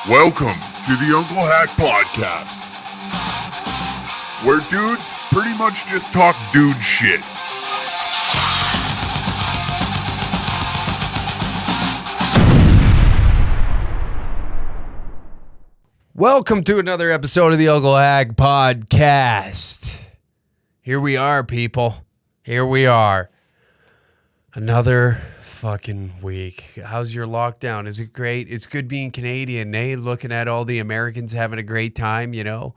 Welcome to the Uncle Hack Podcast, where dudes pretty much just talk dude shit. Welcome to another episode of the Uncle Hack Podcast. Here we are, people. Here we are. Another fucking week. How's your lockdown? Is it great? It's good being Canadian, eh? Looking at all the Americans having a great time, you know?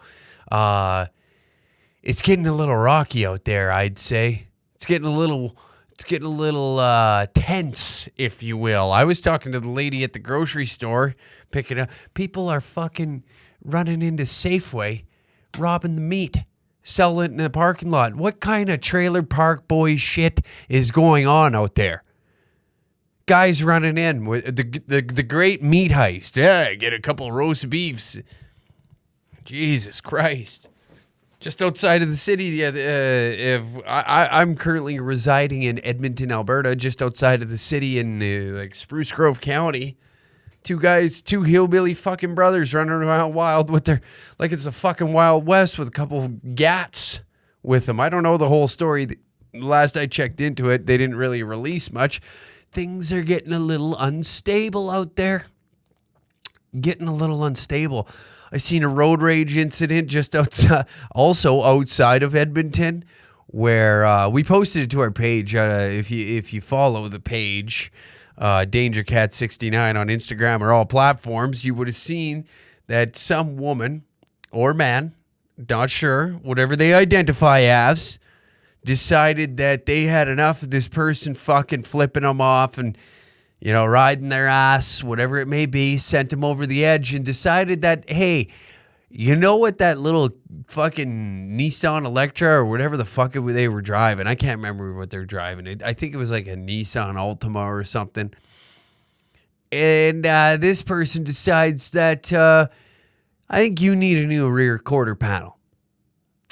It's getting a little rocky out there, I'd say. It's getting a little tense, if you will. I was talking to the lady at the grocery store, picking up. People are fucking running into Safeway, robbing the meat, selling it in the parking lot. What kind of trailer park boy shit is going on out there? Guys running in with the great meat heist. Yeah, get a couple of roast beefs. Jesus Christ. Just outside of the city, I'm currently residing in Edmonton, Alberta, just outside of the city in like Spruce Grove County. Two hillbilly fucking brothers running around wild with their, like it's a fucking Wild West with a couple gats with them. I don't know the whole story. Last I checked into it, they didn't really release much. Things are getting a little unstable out there. Getting a little unstable. I seen a road rage incident just outside, also outside of Edmonton, where we posted it to our page. If you follow the page, DangerCat69 on Instagram or all platforms, you would have seen that some woman or man, not sure, whatever they identify as, decided that they had enough of this person fucking flipping them off and, you know, riding their ass, whatever it may be, sent them over the edge and decided that, hey, you know what, that little fucking Nissan Electra or whatever the fuck they were driving. I can't remember what they're driving. I think it was like a Nissan Altima or something. And this person decides that I think you need a new rear quarter panel.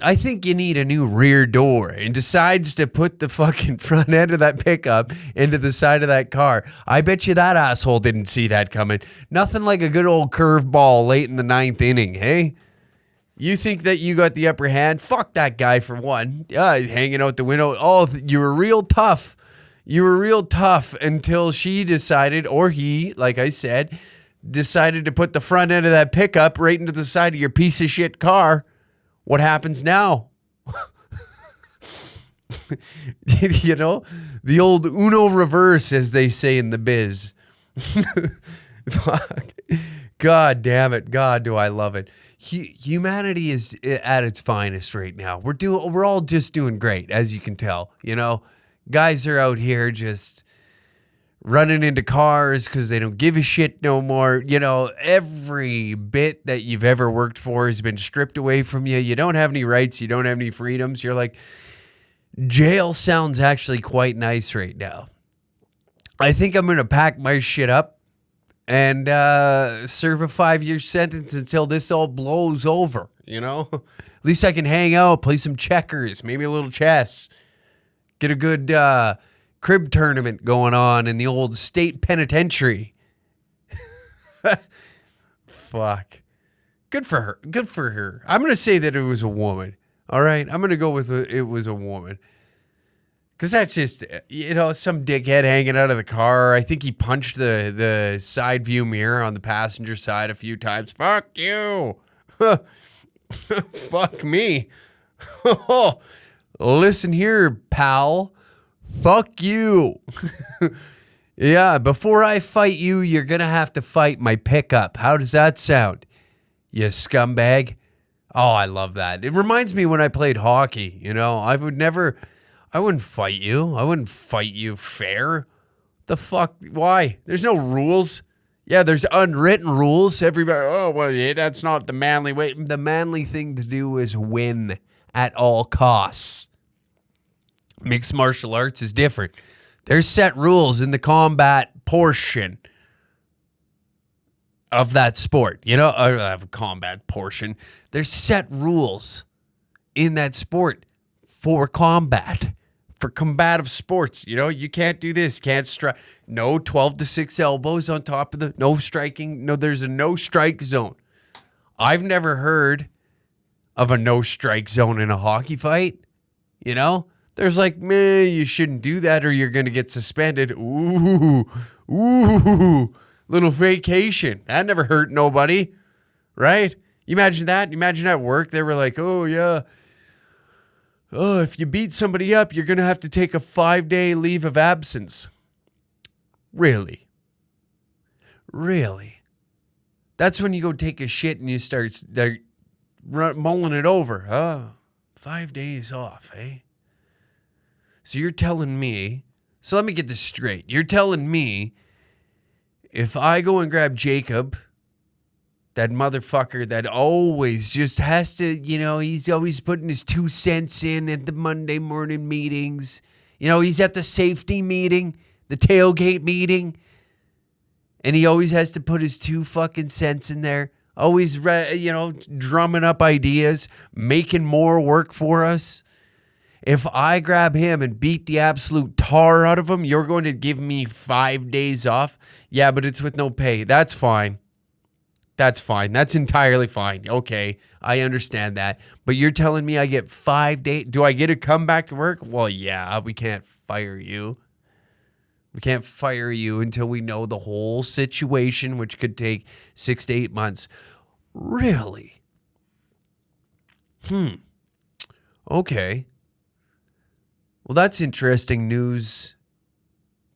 I think you need a new rear door, and decides to put the fucking front end of that pickup into the side of that car. I bet you that asshole didn't see that coming. Nothing like a good old curveball late in the ninth inning, hey? You think that you got the upper hand? Fuck that guy for one. Hanging out the window. Oh, you were real tough. You were real tough until she decided, or he, like I said, decided to put the front end of that pickup right into the side of your piece of shit car. What happens now? You know, the old Uno reverse, as they say in the biz. Fuck. God damn it. God, do I love it. Humanity is at its finest right now. We're all just doing great, as you can tell. You know, guys are out here just running into cars because they don't give a shit no more. You know, every bit that you've ever worked for has been stripped away from you. You don't have any rights. You don't have any freedoms. You're like, jail sounds actually quite nice right now. I think I'm going to pack my shit up and serve a 5-year sentence until this all blows over, you know? At least I can hang out, play some checkers, maybe a little chess, get a good crib tournament going on in the old state penitentiary. Fuck. Good for her. Good for her. I'm going to say that it was a woman. All right? I'm going to go with it was a woman. Because that's just, you know, some dickhead hanging out of the car. I think he punched the side view mirror on the passenger side a few times. Fuck you. Fuck me. Listen here, pal. Fuck you. Yeah, before I fight you, you're going to have to fight my pickup. How does that sound, you scumbag? Oh, I love that. It reminds me when I played hockey, you know, I wouldn't fight you. I wouldn't fight you fair. The fuck? Why? There's no rules. Yeah, there's unwritten rules. Everybody, oh, well, yeah, that's not the manly way. The manly thing to do is win at all costs. Mixed martial arts is different. There's set rules in the combat portion of that sport. You know, I have a combat portion. There's set rules in that sport for combat, for combative sports. You know, you can't do this, can't strike. No 12-6 elbows on top of no striking. No, there's a no strike zone. I've never heard of a no strike zone in a hockey fight. You know, there's like, man, you shouldn't do that or you're going to get suspended. Ooh, little vacation. That never hurt nobody, right? You imagine that? You imagine at work, they were like, oh, yeah. Oh, if you beat somebody up, you're going to have to take a 5-day leave of absence. Really? Really? That's when you go take a shit and you start mulling it over. Oh, 5 days off, eh? So you're telling me, so let me get this straight. You're telling me if I go and grab Jacob, that motherfucker that always just has to, you know, he's always putting his 2 cents in at the Monday morning meetings. You know, he's at the safety meeting, the tailgate meeting, and he always has to put his 2 fucking cents in there. Always, you know, drumming up ideas, making more work for us. If I grab him and beat the absolute tar out of him, you're going to give me 5 days off? Yeah, but it's with no pay. That's fine. That's fine. That's entirely fine. Okay, I understand that. But you're telling me I get 5 days? Do I get to come back to work? Well, yeah, we can't fire you. We can't fire you until we know the whole situation, which could take 6 to 8 months. Really? Okay. Well, that's interesting news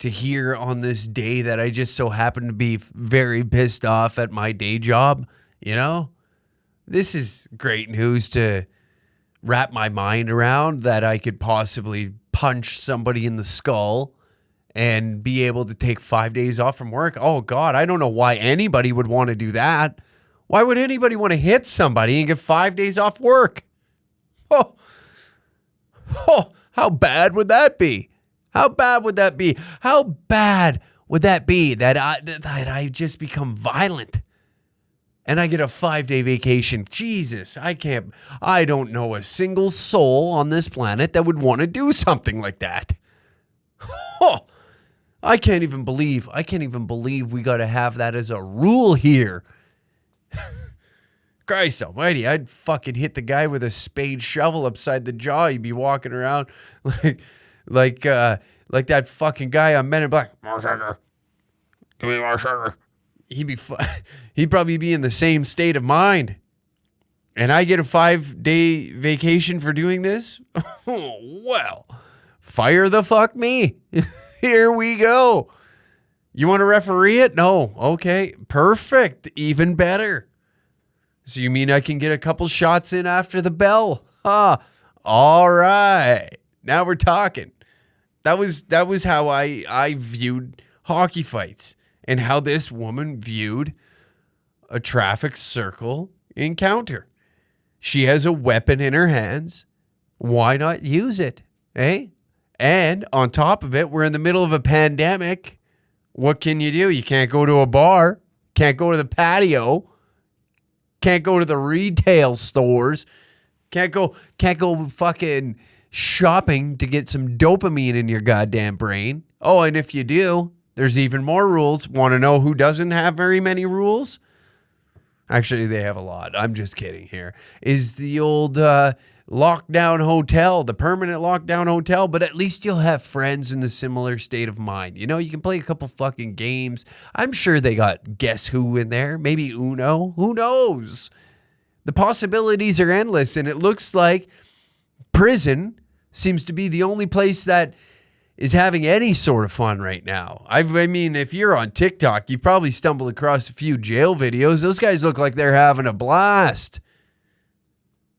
to hear on this day that I just so happen to be very pissed off at my day job. You know, this is great news to wrap my mind around, that I could possibly punch somebody in the skull and be able to take 5 days off from work. Oh, God, I don't know why anybody would want to do that. Why would anybody want to hit somebody and get 5 days off work? Oh, how bad would that be? How bad would that be? How bad would that be that I just become violent and I get a 5-day vacation? Jesus, I don't know a single soul on this planet that would want to do something like that. Oh, I can't even believe we got to have that as a rule here. Christ almighty, I'd fucking hit the guy with a spade shovel upside the jaw. He'd be walking around like that fucking guy on Men in Black. More sugar. Give me more sugar. He'd probably be in the same state of mind. And I get a 5-day vacation for doing this? Well, fire the fuck me. Here we go. You want to referee it? No. Okay. Perfect. Even better. So you mean I can get a couple shots in after the bell? Huh. All right. Now we're talking. That was how I viewed hockey fights, and how this woman viewed a traffic circle encounter. She has a weapon in her hands. Why not use it? Eh? And on top of it, we're in the middle of a pandemic. What can you do? You can't go to a bar. Can't go to the patio. Can't go to the retail stores. Can't go fucking shopping to get some dopamine in your goddamn brain. Oh, and if you do, there's even more rules. Want to know who doesn't have very many rules? Actually, they have a lot. I'm just kidding here. Is the old lockdown hotel, the permanent lockdown hotel, but at least you'll have friends in the similar state of mind. You know, you can play a couple fucking games. I'm sure they got Guess Who in there. Maybe Uno. Who knows? The possibilities are endless, and it looks like prison seems to be the only place that is having any sort of fun right now. I mean, if you're on TikTok, you've probably stumbled across a few jail videos. Those guys look like they're having a blast.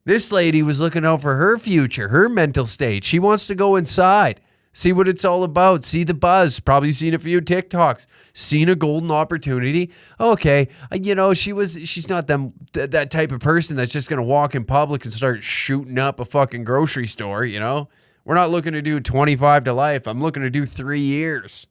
This lady was looking out for her future, her mental state. She wants to go inside, see what it's all about, see the buzz, probably seen a few TikToks, seen a golden opportunity. Okay, you know, she's not that type of person that's just going to walk in public and start shooting up a fucking grocery store, you know? We're not looking to do 25 to life. I'm looking to do 3 years.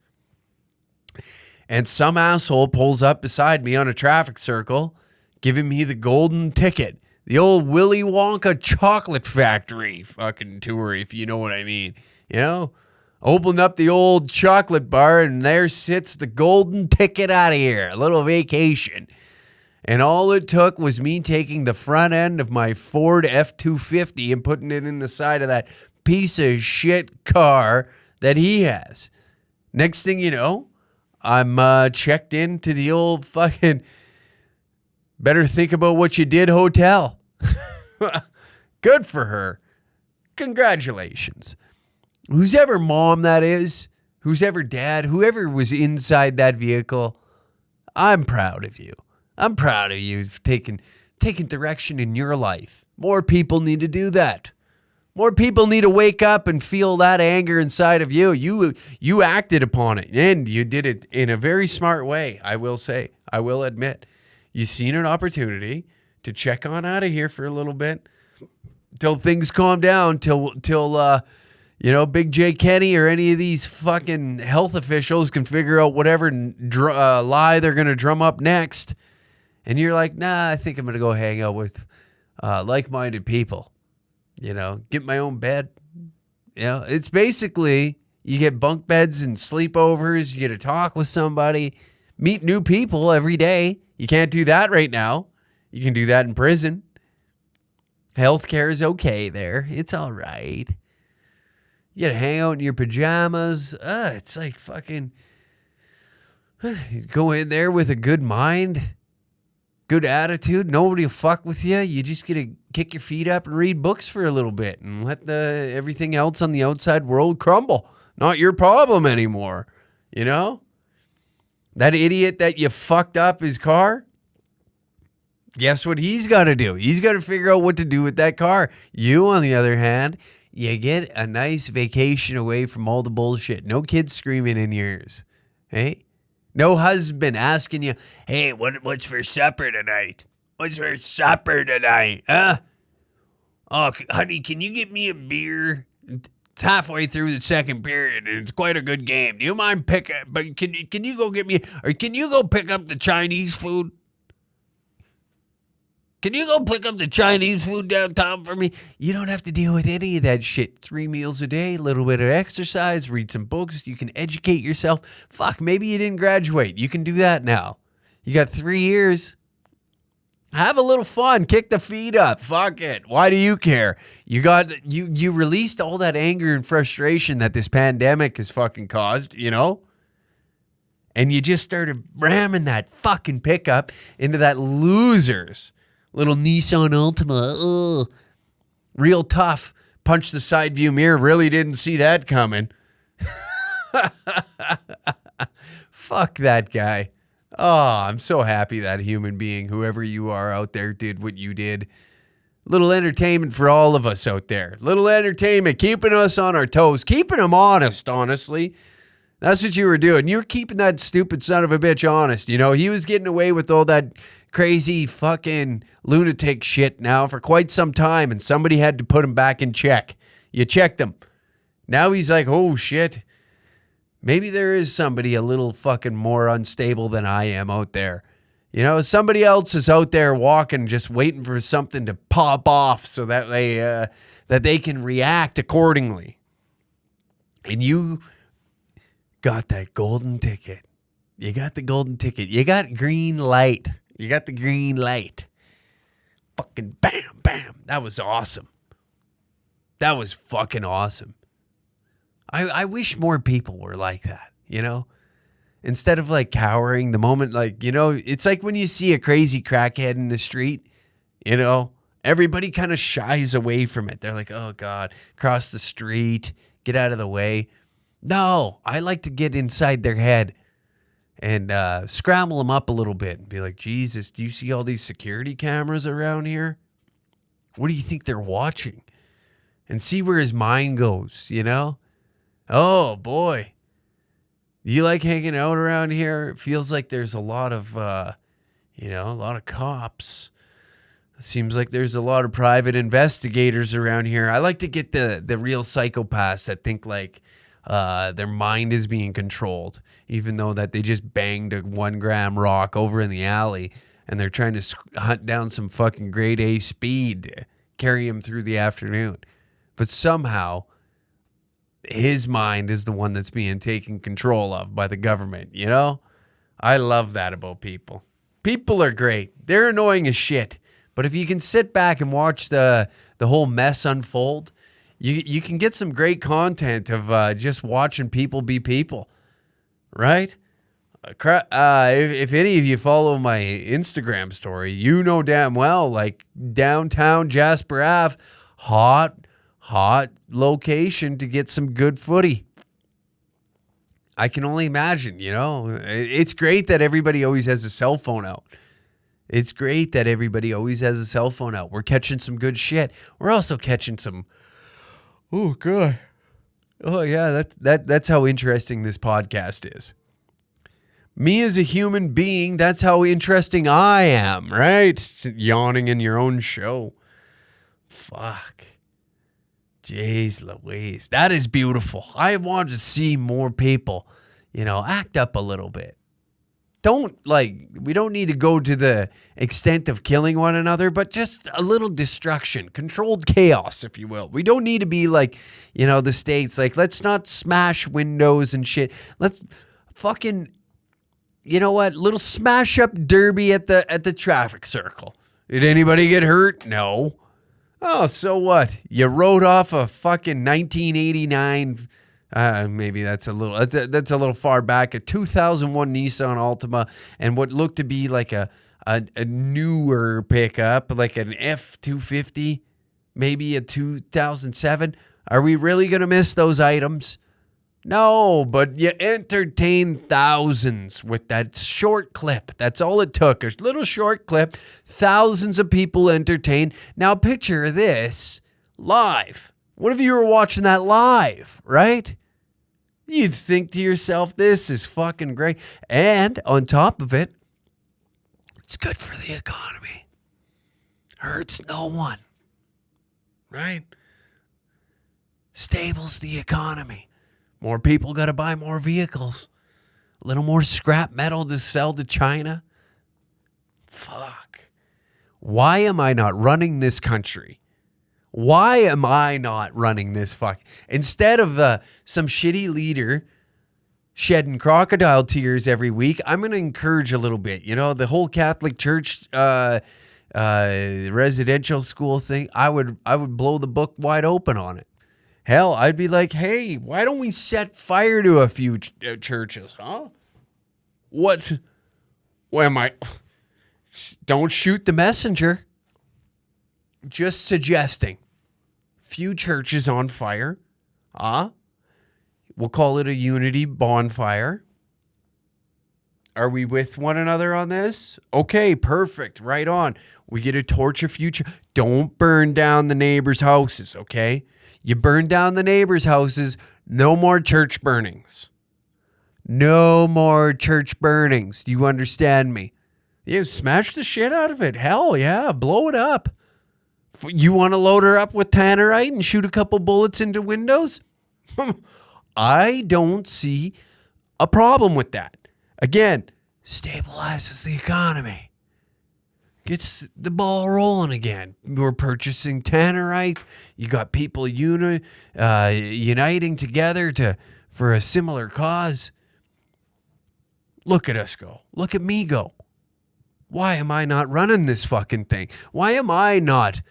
And some asshole pulls up beside me on a traffic circle, giving me the golden ticket. The old Willy Wonka chocolate factory fucking tour, if you know what I mean. You know, opened up the old chocolate bar, and there sits the golden ticket out of here. A little vacation. And all it took was me taking the front end of my Ford F-250 and putting it in the side of that piece of shit car that he has. Next thing you know, I'm checked into the old fucking better think about what you did hotel. Good for her. Congratulations. Who's ever mom that is, who's ever dad, whoever was inside that vehicle, I'm proud of you. I'm proud of you for taking direction in your life. More people need to do that. More people need to wake up and feel that anger inside of you. You acted upon it, and you did it in a very smart way, I will say. I will admit. You seen an opportunity to check on out of here for a little bit till things calm down, till Big J Kenny or any of these fucking health officials can figure out whatever lie they're going to drum up next. And you're like, nah, I think I'm going to go hang out with like-minded people. Get my own bed. It's basically you get bunk beds and sleepovers. You get to talk with somebody, meet new people every day. You can't do that right now. You can do that in prison. Healthcare is okay there. It's all right. You get to hang out in your pajamas. It's like fucking you go in there with a good mind. Good attitude. Nobody will fuck with you. You just get to kick your feet up and read books for a little bit and let everything else on the outside world crumble. Not your problem anymore. That idiot that you fucked up his car, guess what he's got to do? He's got to figure out what to do with that car. You, on the other hand, you get a nice vacation away from all the bullshit. No kids screaming in your ears. Hey? No husband asking you, hey, what's for supper tonight? What's for supper tonight? Huh? Oh, honey, can you get me a beer? It's halfway through the second period, and it's quite a good game. Do you mind but can you go get me, or can you go pick up the Chinese food? Can you go pick up the Chinese food downtown for me? You don't have to deal with any of that shit. 3 meals a day, a little bit of exercise, read some books. You can educate yourself. Fuck, maybe you didn't graduate. You can do that now. You got 3 years. Have a little fun. Kick the feet up. Fuck it. Why do you care? You released all that anger and frustration that this pandemic has fucking caused, And you just started ramming that fucking pickup into that loser's little Nissan Altima. Ugh. Real tough. Punch the side view mirror. Really didn't see that coming. Fuck that guy. Oh, I'm so happy that human being, whoever you are out there, did what you did. Little entertainment for all of us out there. Little entertainment, keeping us on our toes, keeping them honest, honestly. That's what you were doing. You were keeping that stupid son of a bitch honest. He was getting away with all that crazy fucking lunatic shit now for quite some time, and somebody had to put him back in check. You checked him. Now he's like, oh shit. Maybe there is somebody a little fucking more unstable than I am out there. Somebody else is out there walking, just waiting for something to pop off so that they can react accordingly. And you got that golden ticket. You got the golden ticket. You got green light. You got the green light. Fucking bam, bam. That was awesome. That was fucking awesome. I wish more people were like that, Instead of like cowering the moment, it's like when you see a crazy crackhead in the street, everybody kind of shies away from it. They're like, oh God, cross the street, get out of the way. No, I like to get inside their head and scramble them up a little bit and be like, Jesus, do you see all these security cameras around here? What do you think they're watching? And see where his mind goes, Oh, boy. You like hanging out around here? It feels like there's a lot of, a lot of cops. It seems like there's a lot of private investigators around here. I like to get the real psychopaths that think like their mind is being controlled, even though that they just banged a 1 gram rock over in the alley and they're trying to hunt down some fucking grade A speed, carry him through the afternoon. But somehow his mind is the one that's being taken control of by the government, you know? I love that about people. People are great. They're annoying as shit. But if you can sit back and watch the whole mess unfold, you can get some great content of just watching people be people, right? If any of you follow my Instagram story, you know damn well, like downtown Jasper Ave, hot location to get some good footy. I can only imagine, you know. It's great that everybody always has a cell phone out. It's great that everybody always has a cell phone out. We're catching some good shit. We're also catching some, oh, God. Oh, yeah, that's how interesting this podcast is. Me as a human being, that's how interesting I am, right? Yawning in your own show. Fuck. Jeez Louise. That is beautiful. I want to see more people, you know, act up a little bit. We don't need to go to the extent of killing one another, but just a little destruction, controlled chaos, if you will. We don't need to be like, you know, the States, like, let's not smash windows and shit. Let's fucking, you know what, little smash up derby at the traffic circle. Did anybody get hurt? No. Oh, so what? You rode off a fucking 1989, maybe that's a little far back, a 2001 Nissan Altima, and what looked to be like a newer pickup, like an F-250, maybe a 2007. Are we really going to miss those items? No, but you entertain thousands with that short clip. That's all it took. A little short clip. Thousands of people entertained. Now picture this live. What if you were watching that live, right? You'd think to yourself, this is fucking great. And on top of it, it's good for the economy. Hurts no one, right? Stables the economy. More people got to buy more vehicles. A little more scrap metal to sell to China. Fuck. Why am I not running this country? Why am I not running this fuck? Instead of some shitty leader shedding crocodile tears every week, I'm going to encourage a little bit. You know, the whole Catholic Church residential school thing, I would blow the book wide open on it. Hell, I'd be like, hey, why don't we set fire to a few churches, huh? What? Where am I? Don't shoot the messenger. Just suggesting. Few churches on fire. We'll call it a unity bonfire. Are we with one another on this? Okay, perfect. Right on. We get to torch a future. Don't burn down the neighbors' houses, okay? You burn down the neighbors' houses, no more church burnings. No more church burnings. Do you understand me? Yeah, smash the shit out of it. Hell yeah, blow it up. You want to load her up with tannerite and shoot a couple bullets into windows? I don't see a problem with that. Again, stabilizes the economy. Gets the ball rolling again. We're purchasing tannerite. You got people uniting together for a similar cause. Look at us go. Look at me go. Why am I not running this fucking thing? Why am I not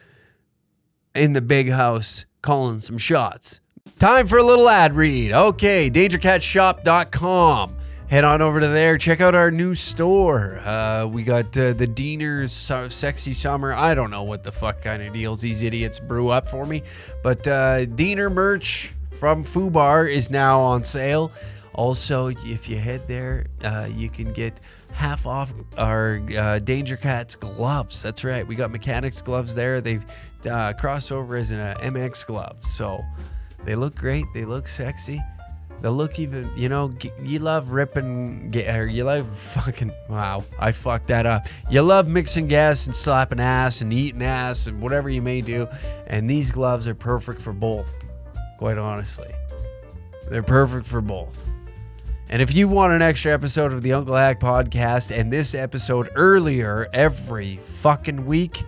in the big house calling some shots? Time for a little ad read. Okay, dangercatshop.com. Head on over to there. Check out our new store. We got the Diener's Sexy Summer. I don't know what the fuck kind of deals these idiots brew up for me. But Diener merch from Fubar is now on sale. Also, if you head there, you can get half off our Danger Cats gloves. That's right. We got mechanics gloves there. They cross over as an MX glove. So they look great. They look sexy. The look even, you know, you love ripping, or you love fucking, wow, I fucked that up. You love mixing gas and slapping ass and eating ass and whatever you may do. And these gloves are perfect for both, quite honestly. They're perfect for both. And if you want an extra episode of the Uncle Hack podcast and this episode earlier every fucking week,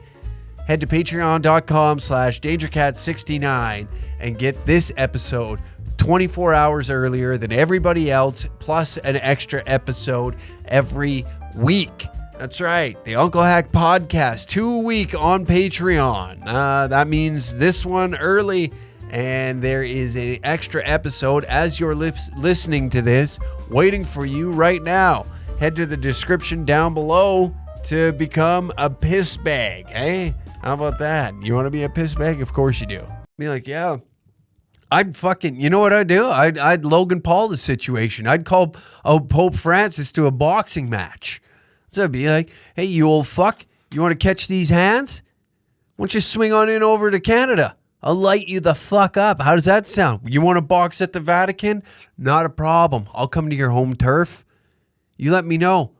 head to patreon.com/dangercat69 and get this episode 24 hours earlier than everybody else, plus an extra episode every week. That's right. The Uncle Hack Podcast, 2 a week on Patreon. That means this one early, and there is an extra episode as you're listening to this waiting for you right now. Head to the description down below to become a piss bag. Hey, how about that? You want to be a piss bag? Of course you do. Be like, yeah. I'd fucking, you know what I'd do? I'd Logan Paul the situation. I'd call Pope Francis to a boxing match. So I'd be like, hey, you old fuck, you want to catch these hands? Why don't you swing on in over to Canada? I'll light you the fuck up. How does that sound? You want to box at the Vatican? Not a problem. I'll come to your home turf. You let me know.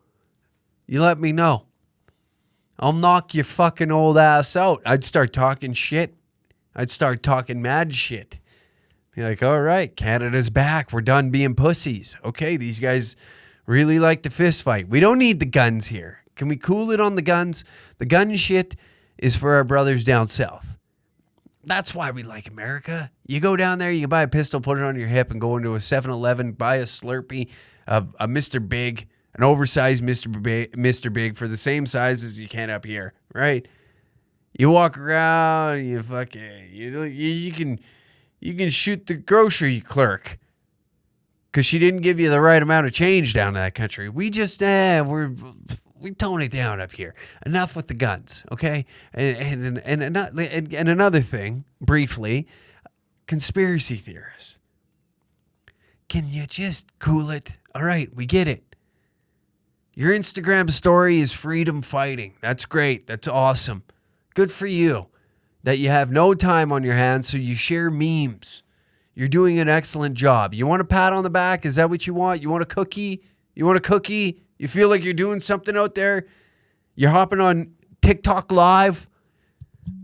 You let me know. I'll knock your fucking old ass out. I'd start talking shit. I'd start talking mad shit. Be like, all right, Canada's back. We're done being pussies. Okay, these guys really like to fist fight. We don't need the guns here. Can we cool it on the guns? The gun shit is for our brothers down south. That's why we like America. You go down there, you can buy a pistol, put it on your hip, and go into a 7-Eleven, buy a Slurpee, a Mr. Big, an oversized Mr. Big for the same size as you can up here, right? You walk around, you fucking, you can shoot the grocery clerk because she didn't give you the right amount of change down in that country. We just, we tone it down up here. Enough with the guns, okay? And another thing, briefly, conspiracy theorists. Can you just cool it? All right, we get it. Your Instagram story is freedom fighting. That's great. That's awesome. Good for you that you have no time on your hands, so you share memes. You're doing an excellent job. You want a pat on the back? Is that what you want? You want a cookie? You want a cookie? You feel like you're doing something out there? You're hopping on TikTok Live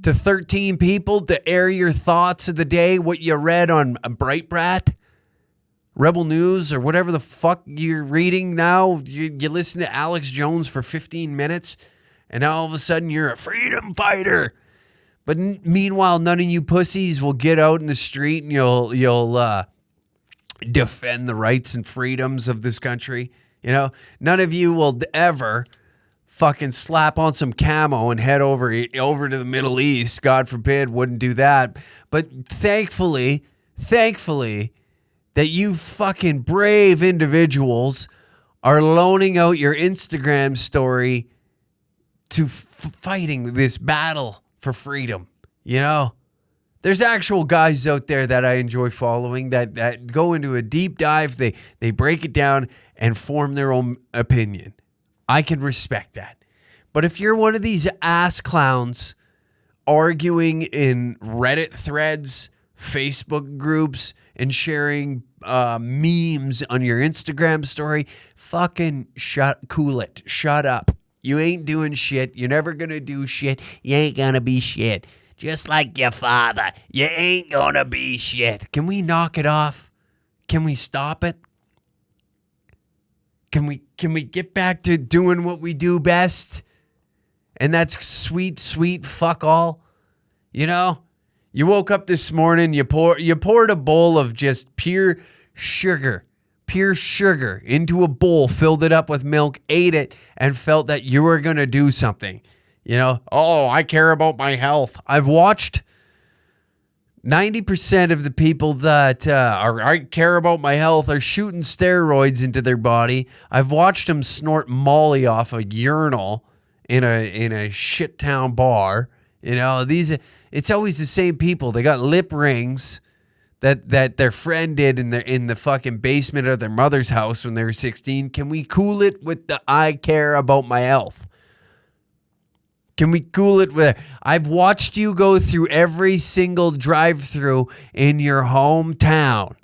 to 13 people to air your thoughts of the day, what you read on Breitbart, Rebel News, or whatever the fuck you're reading now. You listen to Alex Jones for 15 minutes, and now all of a sudden you're a freedom fighter. But meanwhile, none of you pussies will get out in the street and you'll defend the rights and freedoms of this country. You know, none of you will ever fucking slap on some camo and head over to the Middle East. God forbid, wouldn't do that. But thankfully, that you fucking brave individuals are loaning out your Instagram story to fighting this battle for freedom. You know, there's actual guys out there that I enjoy following that go into a deep dive. They break it down and form their own opinion. I can respect that. But if you're one of these ass clowns arguing in Reddit threads, Facebook groups, and sharing memes on your Instagram story, fucking cool it. Shut up. You ain't doing shit. You're never going to do shit. You ain't going to be shit. Just like your father. You ain't going to be shit. Can we knock it off? Can we stop it? Can we get back to doing what we do best? And that's sweet fuck all. You know? You woke up this morning, you poured a bowl of just pure sugar into a bowl, filled it up with milk, ate it, and felt that you were going to do something. You know, oh, I care about my health. I've watched 90% of the people that I care about my health are shooting steroids into their body. I've watched them snort Molly off a urinal in a shit town bar. You know, it's always the same people. They got lip rings that their friend did in the fucking basement of their mother's house when they were 16. Can we cool it with the I care about my health? Can we cool it with... I've watched you go through every single drive-through in your hometown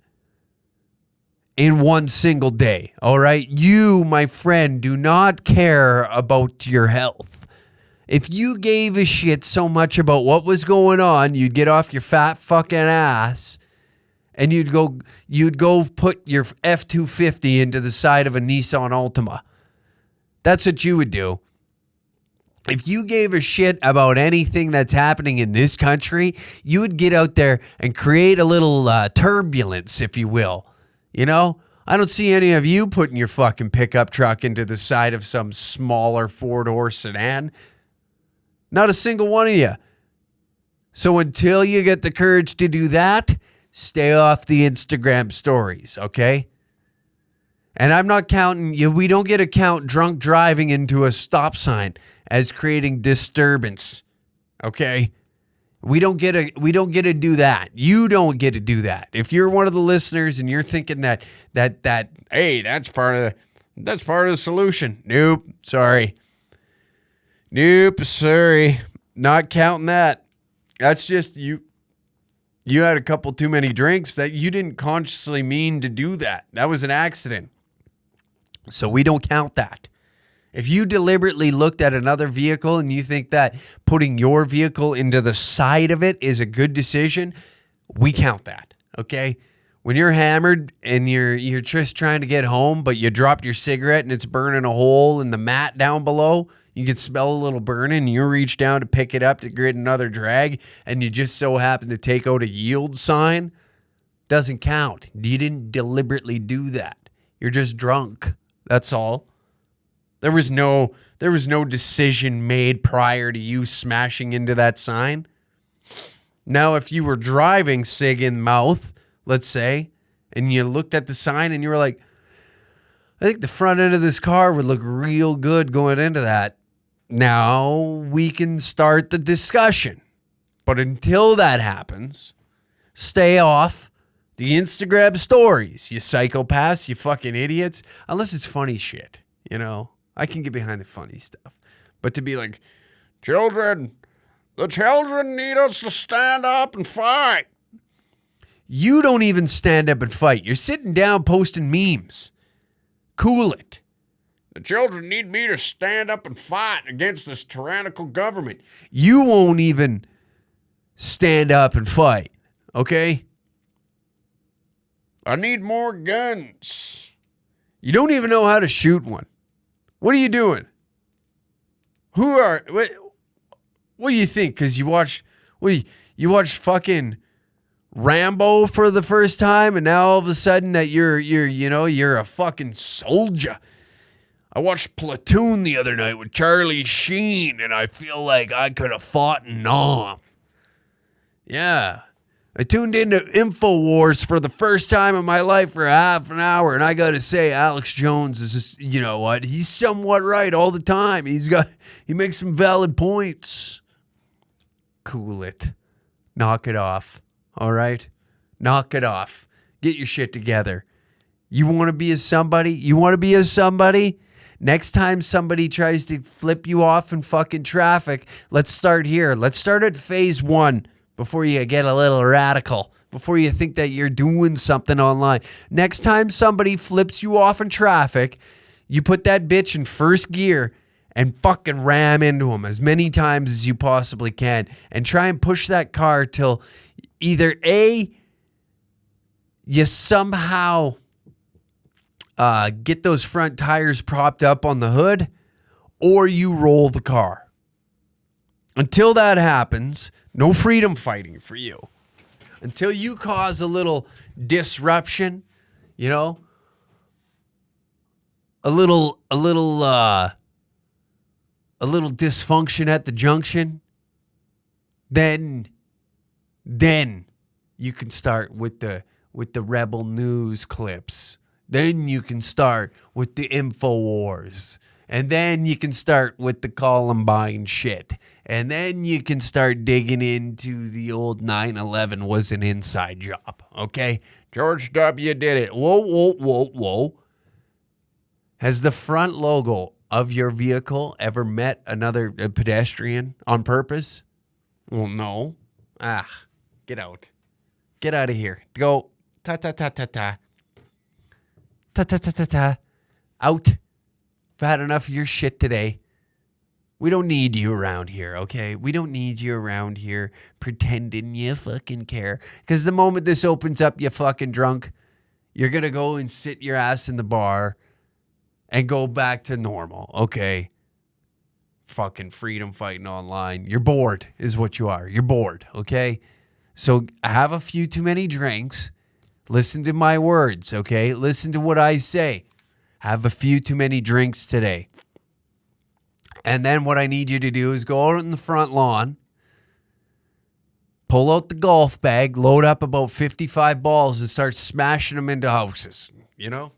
in one single day, all right? You, my friend, do not care about your health. If you gave a shit so much about what was going on, you'd get off your fat fucking ass and you'd go put your F-250 into the side of a Nissan Altima. That's what you would do. If you gave a shit about anything that's happening in this country, you would get out there and create a little turbulence, if you will. You know, I don't see any of you putting your fucking pickup truck into the side of some smaller four-door sedan. Not a single one of you. So until you get the courage to do that, stay off the Instagram stories, okay? And I'm not counting you. We don't get to count drunk driving into a stop sign as creating disturbance. Okay? We don't get to do that. You don't get to do that. If you're one of the listeners and you're thinking that hey, that's part of the solution. Nope, sorry. Not counting that. That's just you had a couple too many drinks that you didn't consciously mean to do that. That was an accident. So we don't count that. If you deliberately looked at another vehicle and you think that putting your vehicle into the side of it is a good decision, we count that, okay? When you're hammered and you're just trying to get home, but you dropped your cigarette and it's burning a hole in the mat down below, you can smell a little burning and you reach down to pick it up to get another drag and you just so happen to take out a yield sign, doesn't count. You didn't deliberately do that. You're just drunk. That's all. There was no decision made prior to you smashing into that sign. Now, if you were driving cig in mouth, let's say, and you looked at the sign and you were like, I think the front end of this car would look real good going into that. Now we can start the discussion. But until that happens, stay off the Instagram stories, you psychopaths, you fucking idiots. Unless it's funny shit, you know. I can get behind the funny stuff. But to be like, the children need us to stand up and fight. You don't even stand up and fight. You're sitting down posting memes. Cool it. The children need me to stand up and fight against this tyrannical government. You won't even stand up and fight, okay? I need more guns. You don't even know how to shoot one. What are you doing? What do you think? Because you watched fucking Rambo for the first time, and now all of a sudden that you're a fucking soldier. I watched Platoon the other night with Charlie Sheen, and I feel like I could have fought in Nam. Yeah. I tuned into InfoWars for the first time in my life for half an hour, and I got to say, Alex Jones is just, you know what? He's somewhat right all the time. He makes some valid points. Cool it. Knock it off. All right? Knock it off. Get your shit together. You want to be a somebody? Next time somebody tries to flip you off in fucking traffic, let's start here. Let's start at phase 1. Before you get a little radical, before you think that you're doing something online. Next time somebody flips you off in traffic, you put that bitch in first gear and fucking ram into them as many times as you possibly can and try and push that car till either A, you somehow get those front tires propped up on the hood, or you roll the car. Until that happens, no freedom fighting for you. Until you cause a little disruption, you know, a little dysfunction at the junction, then you can start with the Rebel News clips. Then you can start with the InfoWars. And then you can start with the Columbine shit. And then you can start digging into the old 9/11 was an inside job, okay? George W. did it. Whoa. Has the front logo of your vehicle ever met another pedestrian on purpose? Well, no. Get out. Get out of here. Go. Ta-ta-ta-ta-ta. Ta-ta-ta-ta-ta. Out. I've had enough of your shit today. We don't need you around here, okay? We don't need you around here pretending you fucking care. Because the moment this opens up, you fucking drunk, you're going to go and sit your ass in the bar and go back to normal, okay? fucking freedom fighting online. You're bored is what you are. You're bored, okay? So have a few too many drinks. Listen to my words, okay? Listen to what I say. Have a few too many drinks today. And then what I need you to do is go out on the front lawn, pull out the golf bag, load up about 55 balls and start smashing them into houses, you know?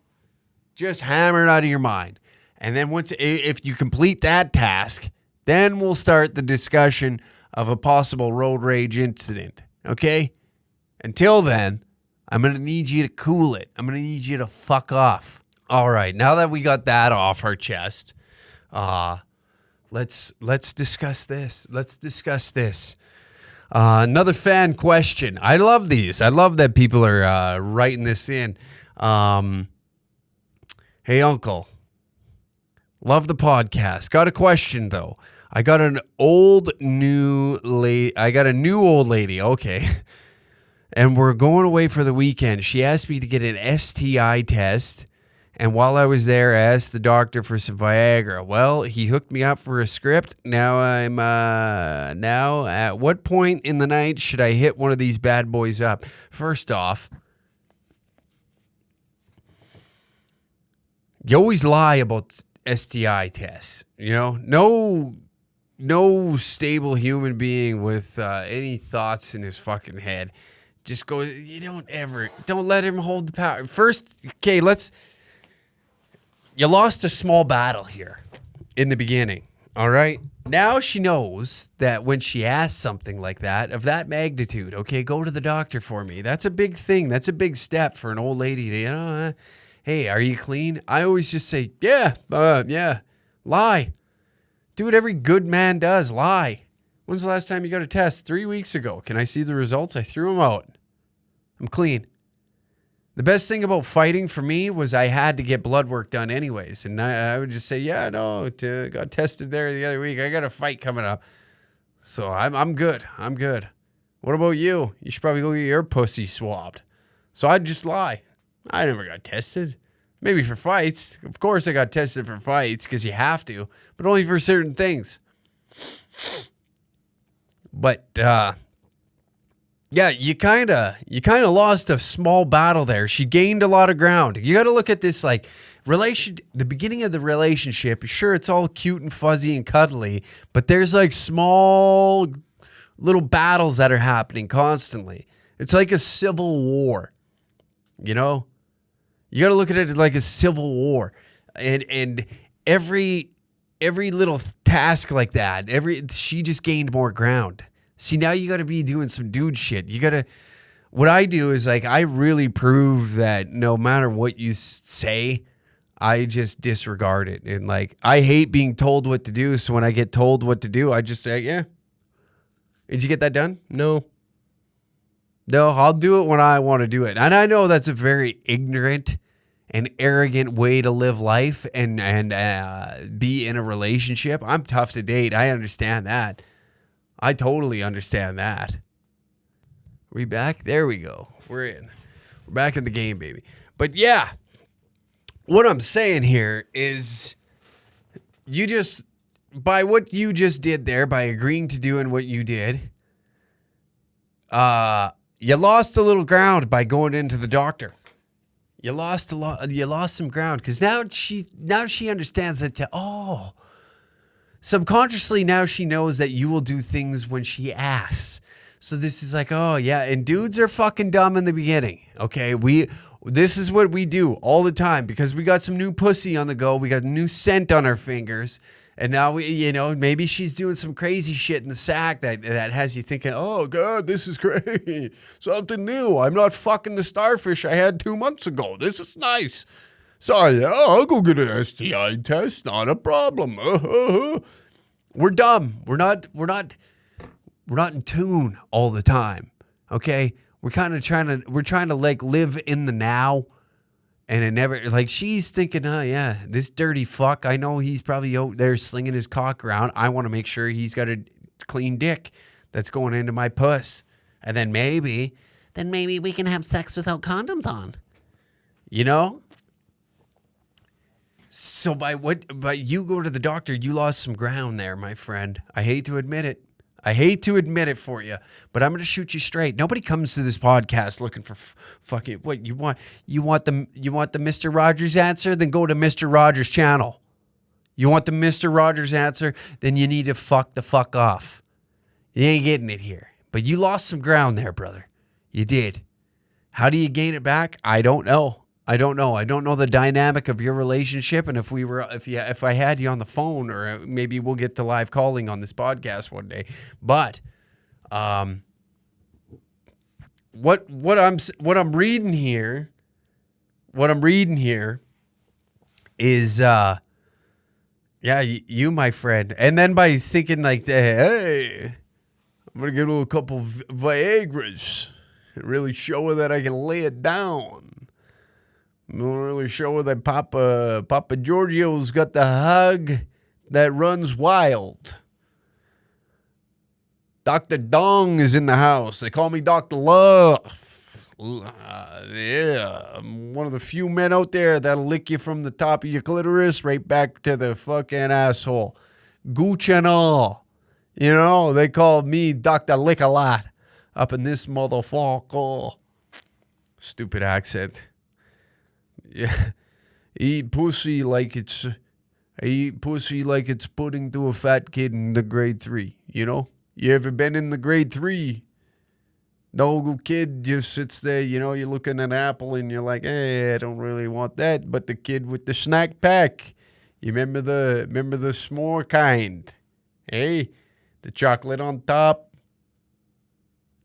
Just hammer it out of your mind. And then if you complete that task, then we'll start the discussion of a possible road rage incident, okay? Until then, I'm going to need you to cool it. I'm going to need you to fuck off. All right, now that we got that off our chest, let's discuss this. Another fan question. I love these. I love that people are writing this in. Hey, Uncle. Love the podcast. Got a question, though. I got a new old lady. Okay. And we're going away for the weekend. She asked me to get an STI test. And while I was there, I asked the doctor for some Viagra. Well, he hooked me up for a script. Now at what point in the night should I hit one of these bad boys up? First off, you always lie about STI tests. You know, no stable human being with any thoughts in his fucking head just goes, don't let him hold the power. First, okay, you lost a small battle here in the beginning, all right? Now she knows that when she asks something like that, of that magnitude, okay, go to the doctor for me. That's a big thing. That's a big step for an old lady to, hey, are you clean? I always just say, yeah, lie. Do what every good man does, lie. When's the last time you got a test? 3 weeks ago. Can I see the results? I threw them out. I'm clean. The best thing about fighting for me was I had to get blood work done anyways. And I would just say, yeah, no, got tested there the other week. I got a fight coming up. So I'm good. I'm good. What about you? You should probably go get your pussy swabbed. So I'd just lie. I never got tested. Maybe for fights. Of course I got tested for fights because you have to. But only for certain things. But, yeah, you kind of lost a small battle there. She gained a lot of ground. You got to look at this like the beginning of the relationship. Sure, it's all cute and fuzzy and cuddly, but there's like small little battles that are happening constantly. It's like a civil war, you know? You got to look at it like a civil war. And every little task like that, she just gained more ground. See, now you got to be doing some dude shit. What I do is like, I really prove that no matter what you say, I just disregard it. And like, I hate being told what to do. So when I get told what to do, I just say, yeah. Did you get that done? No, I'll do it when I want to do it. And I know that's a very ignorant and arrogant way to live life and be in a relationship. I'm tough to date. I understand that. I totally understand that. We back? There we go. We're in. We're back in the game, baby. But yeah, what I'm saying here is by what you just did there, by agreeing to doing what you did, you lost a little ground by going into the doctor. You lost some ground because now she understands that subconsciously now she knows that you will do things when she asks. So this is like, oh yeah, and dudes are fucking dumb in the beginning. Okay, this is what we do all the time because we got some new pussy on the go. We got new scent on our fingers. And now maybe she's doing some crazy shit in the sack that has you thinking, oh God, this is great. Something new. I'm not fucking the starfish I had 2 months ago. This is nice. So yeah, I'll go get an STI test. Not a problem. We're dumb. We're not in tune all the time. Okay. We're trying to like live in the now. And it never, like, she's thinking, oh, yeah, this dirty fuck, I know he's probably out there slinging his cock around. I want to make sure he's got a clean dick that's going into my puss. And then maybe we can have sex without condoms on. You know? So by you go to the doctor, you lost some ground there, my friend. I hate to admit it. I hate to admit it for you, but I'm going to shoot you straight. Nobody comes to this podcast looking for fucking what you want. You want the Mr. Rogers answer? Then go to Mr. Rogers' channel. You want the Mr. Rogers answer? Then you need to fuck the fuck off. You ain't getting it here. But you lost some ground there, brother. You did. How do you gain it back? I don't know. I don't know the dynamic of your relationship, and if I had you on the phone, or maybe we'll get to live calling on this podcast one day. But what I'm reading here is you, my friend. And then by thinking like, hey, I'm gonna get a little couple Viagras and really show her that I can lay it down. I'm gonna really show her that Papa Giorgio's got the hug that runs wild. Dr. Dong is in the house. They call me Dr. Love. I'm one of the few men out there that'll lick you from the top of your clitoris right back to the fucking asshole. Gooch and all. You know, they call me Dr. Lick-a-Lot up in this motherfucker. Stupid accent. Yeah, eat pussy like it's pudding to a fat kid in the grade 3, you know? You ever been in the grade 3? No kid just sits there, you know, you're looking at an apple and you're like, hey, I don't really want that. But the kid with the snack pack, you remember the s'more kind? Hey, the chocolate on top.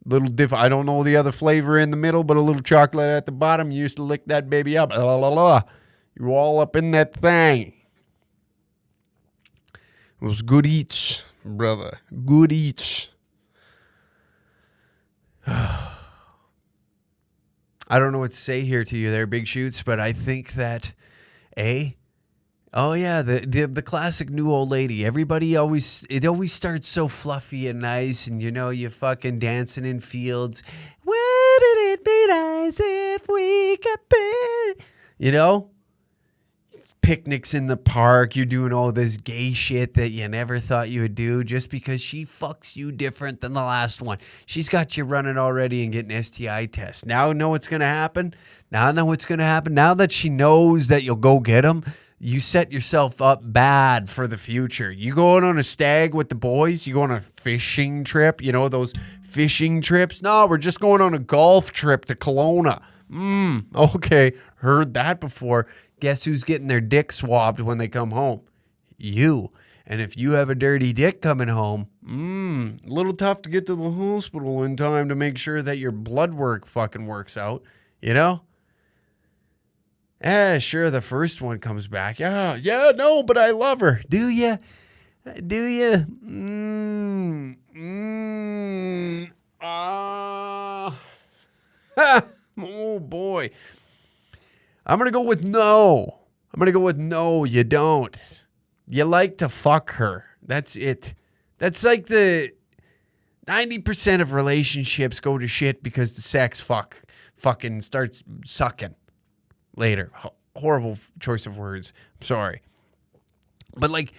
Little I don't know the other flavor in the middle, but a little chocolate at the bottom. You used to lick that baby up. You're all up in that thing. It was good eats, brother. Good eats. I don't know what to say here to you there, Big Shoots, but I think that, the classic new old lady. It always starts so fluffy and nice, and you know, you fucking dancing in fields. Wouldn't it be nice if we could be? You know? Picnics in the park. You're doing all this gay shit that you never thought you would do just because she fucks you different than the last one. She's got you running already and getting STI tests. Now know what's going to happen? Now that she knows that you'll go get them, you set yourself up bad for the future. You going on a stag with the boys? You go on a fishing trip? You know, those fishing trips? No, we're just going on a golf trip to Kelowna. Okay, heard that before. Guess who's getting their dick swabbed when they come home? You. And if you have a dirty dick coming home, a little tough to get to the hospital in time to make sure that your blood work fucking works out, you know? Sure, the first one comes back. No, but I love her. Do ya? Oh, boy. I'm going to go with no, you don't. You like to fuck her. That's it. That's like the 90% of relationships go to shit because the sex fucking starts sucking later. Horrible choice of words. I'm sorry. But like,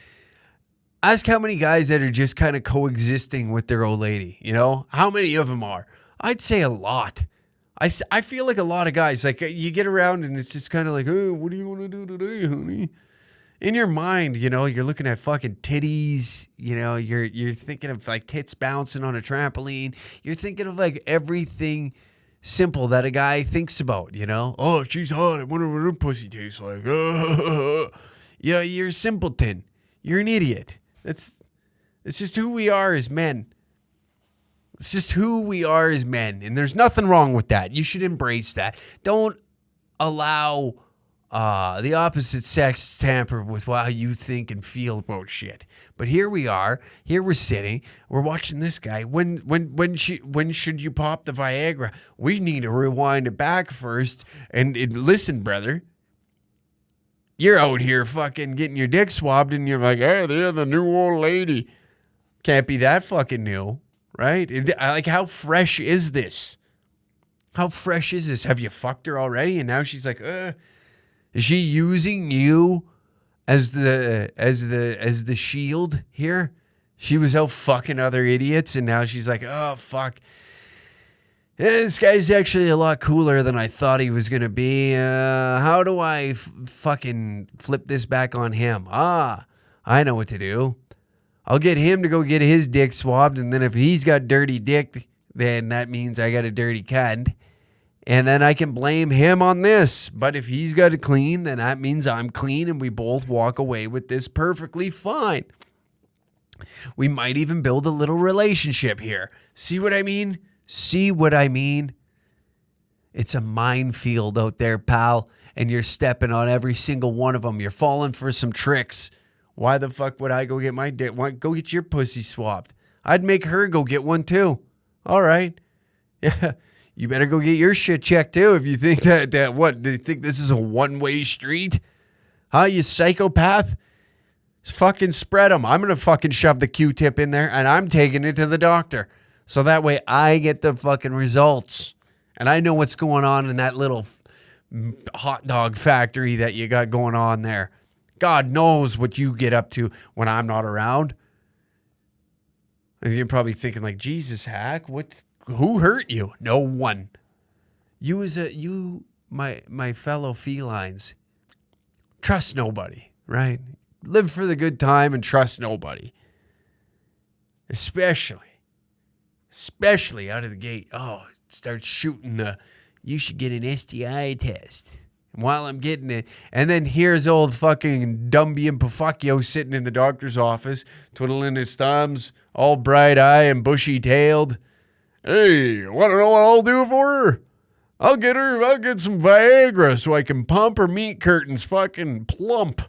ask how many guys that are just kind of coexisting with their old lady, you know? How many of them are? I'd say a lot. I feel like a lot of guys, like you get around and it's just kind of like, oh, what do you want to do today, honey? In your mind, you know, you're looking at fucking titties, you know, you're thinking of like tits bouncing on a trampoline. You're thinking of like everything simple that a guy thinks about, you know? Oh, she's hot. I wonder what her pussy tastes like. You know, you're a simpleton. You're an idiot. It's just who we are as men. It's just who we are as men, and there's nothing wrong with that. You should embrace that. Don't allow the opposite sex to tamper with how you think and feel about shit. But here we are. Here we're sitting. We're watching this guy. When should you pop the Viagra? We need to rewind it back first. And listen, brother. You're out here fucking getting your dick swabbed, and you're like, hey, they're the new old lady. Can't be that fucking new. Right? Like, how fresh is this? How fresh is this? Have you fucked her already? And now she's like, is she using you as the shield here. She was out fucking other idiots, and now she's like, oh, fuck. This guy's actually a lot cooler than I thought he was going to be. How do I fucking flip this back on him? I know what to do. I'll get him to go get his dick swabbed, and then if he's got dirty dick, then that means I got a dirty cunt. And then I can blame him on this. But if he's got it clean, then that means I'm clean, and we both walk away with this perfectly fine. We might even build a little relationship here. See what I mean? See what I mean? It's a minefield out there, pal, and you're stepping on every single one of them. You're falling for some tricks. Why the fuck would I go get my dick? Go get your pussy swabbed. I'd make her go get one too. All right. Yeah. You better go get your shit checked too if you think that what? Do you think this is a one-way street? Huh, you psychopath? Fucking spread them. I'm going to fucking shove the Q-tip in there and I'm taking it to the doctor. So that way I get the fucking results. And I know what's going on in that little hot dog factory that you got going on there. God knows what you get up to when I'm not around. And you're probably thinking like, Jesus, Hack, who hurt you? No one. My fellow felines, trust nobody, right? Live for the good time and trust nobody. Especially out of the gate. Oh, start shooting you should get an STI test. And while I'm getting it, and then here's old fucking Dumby and Pafacchio sitting in the doctor's office, twiddling his thumbs, all bright-eyed and bushy-tailed. Hey, want to know what I'll do for her? I'll get some Viagra so I can pump her meat curtains fucking plump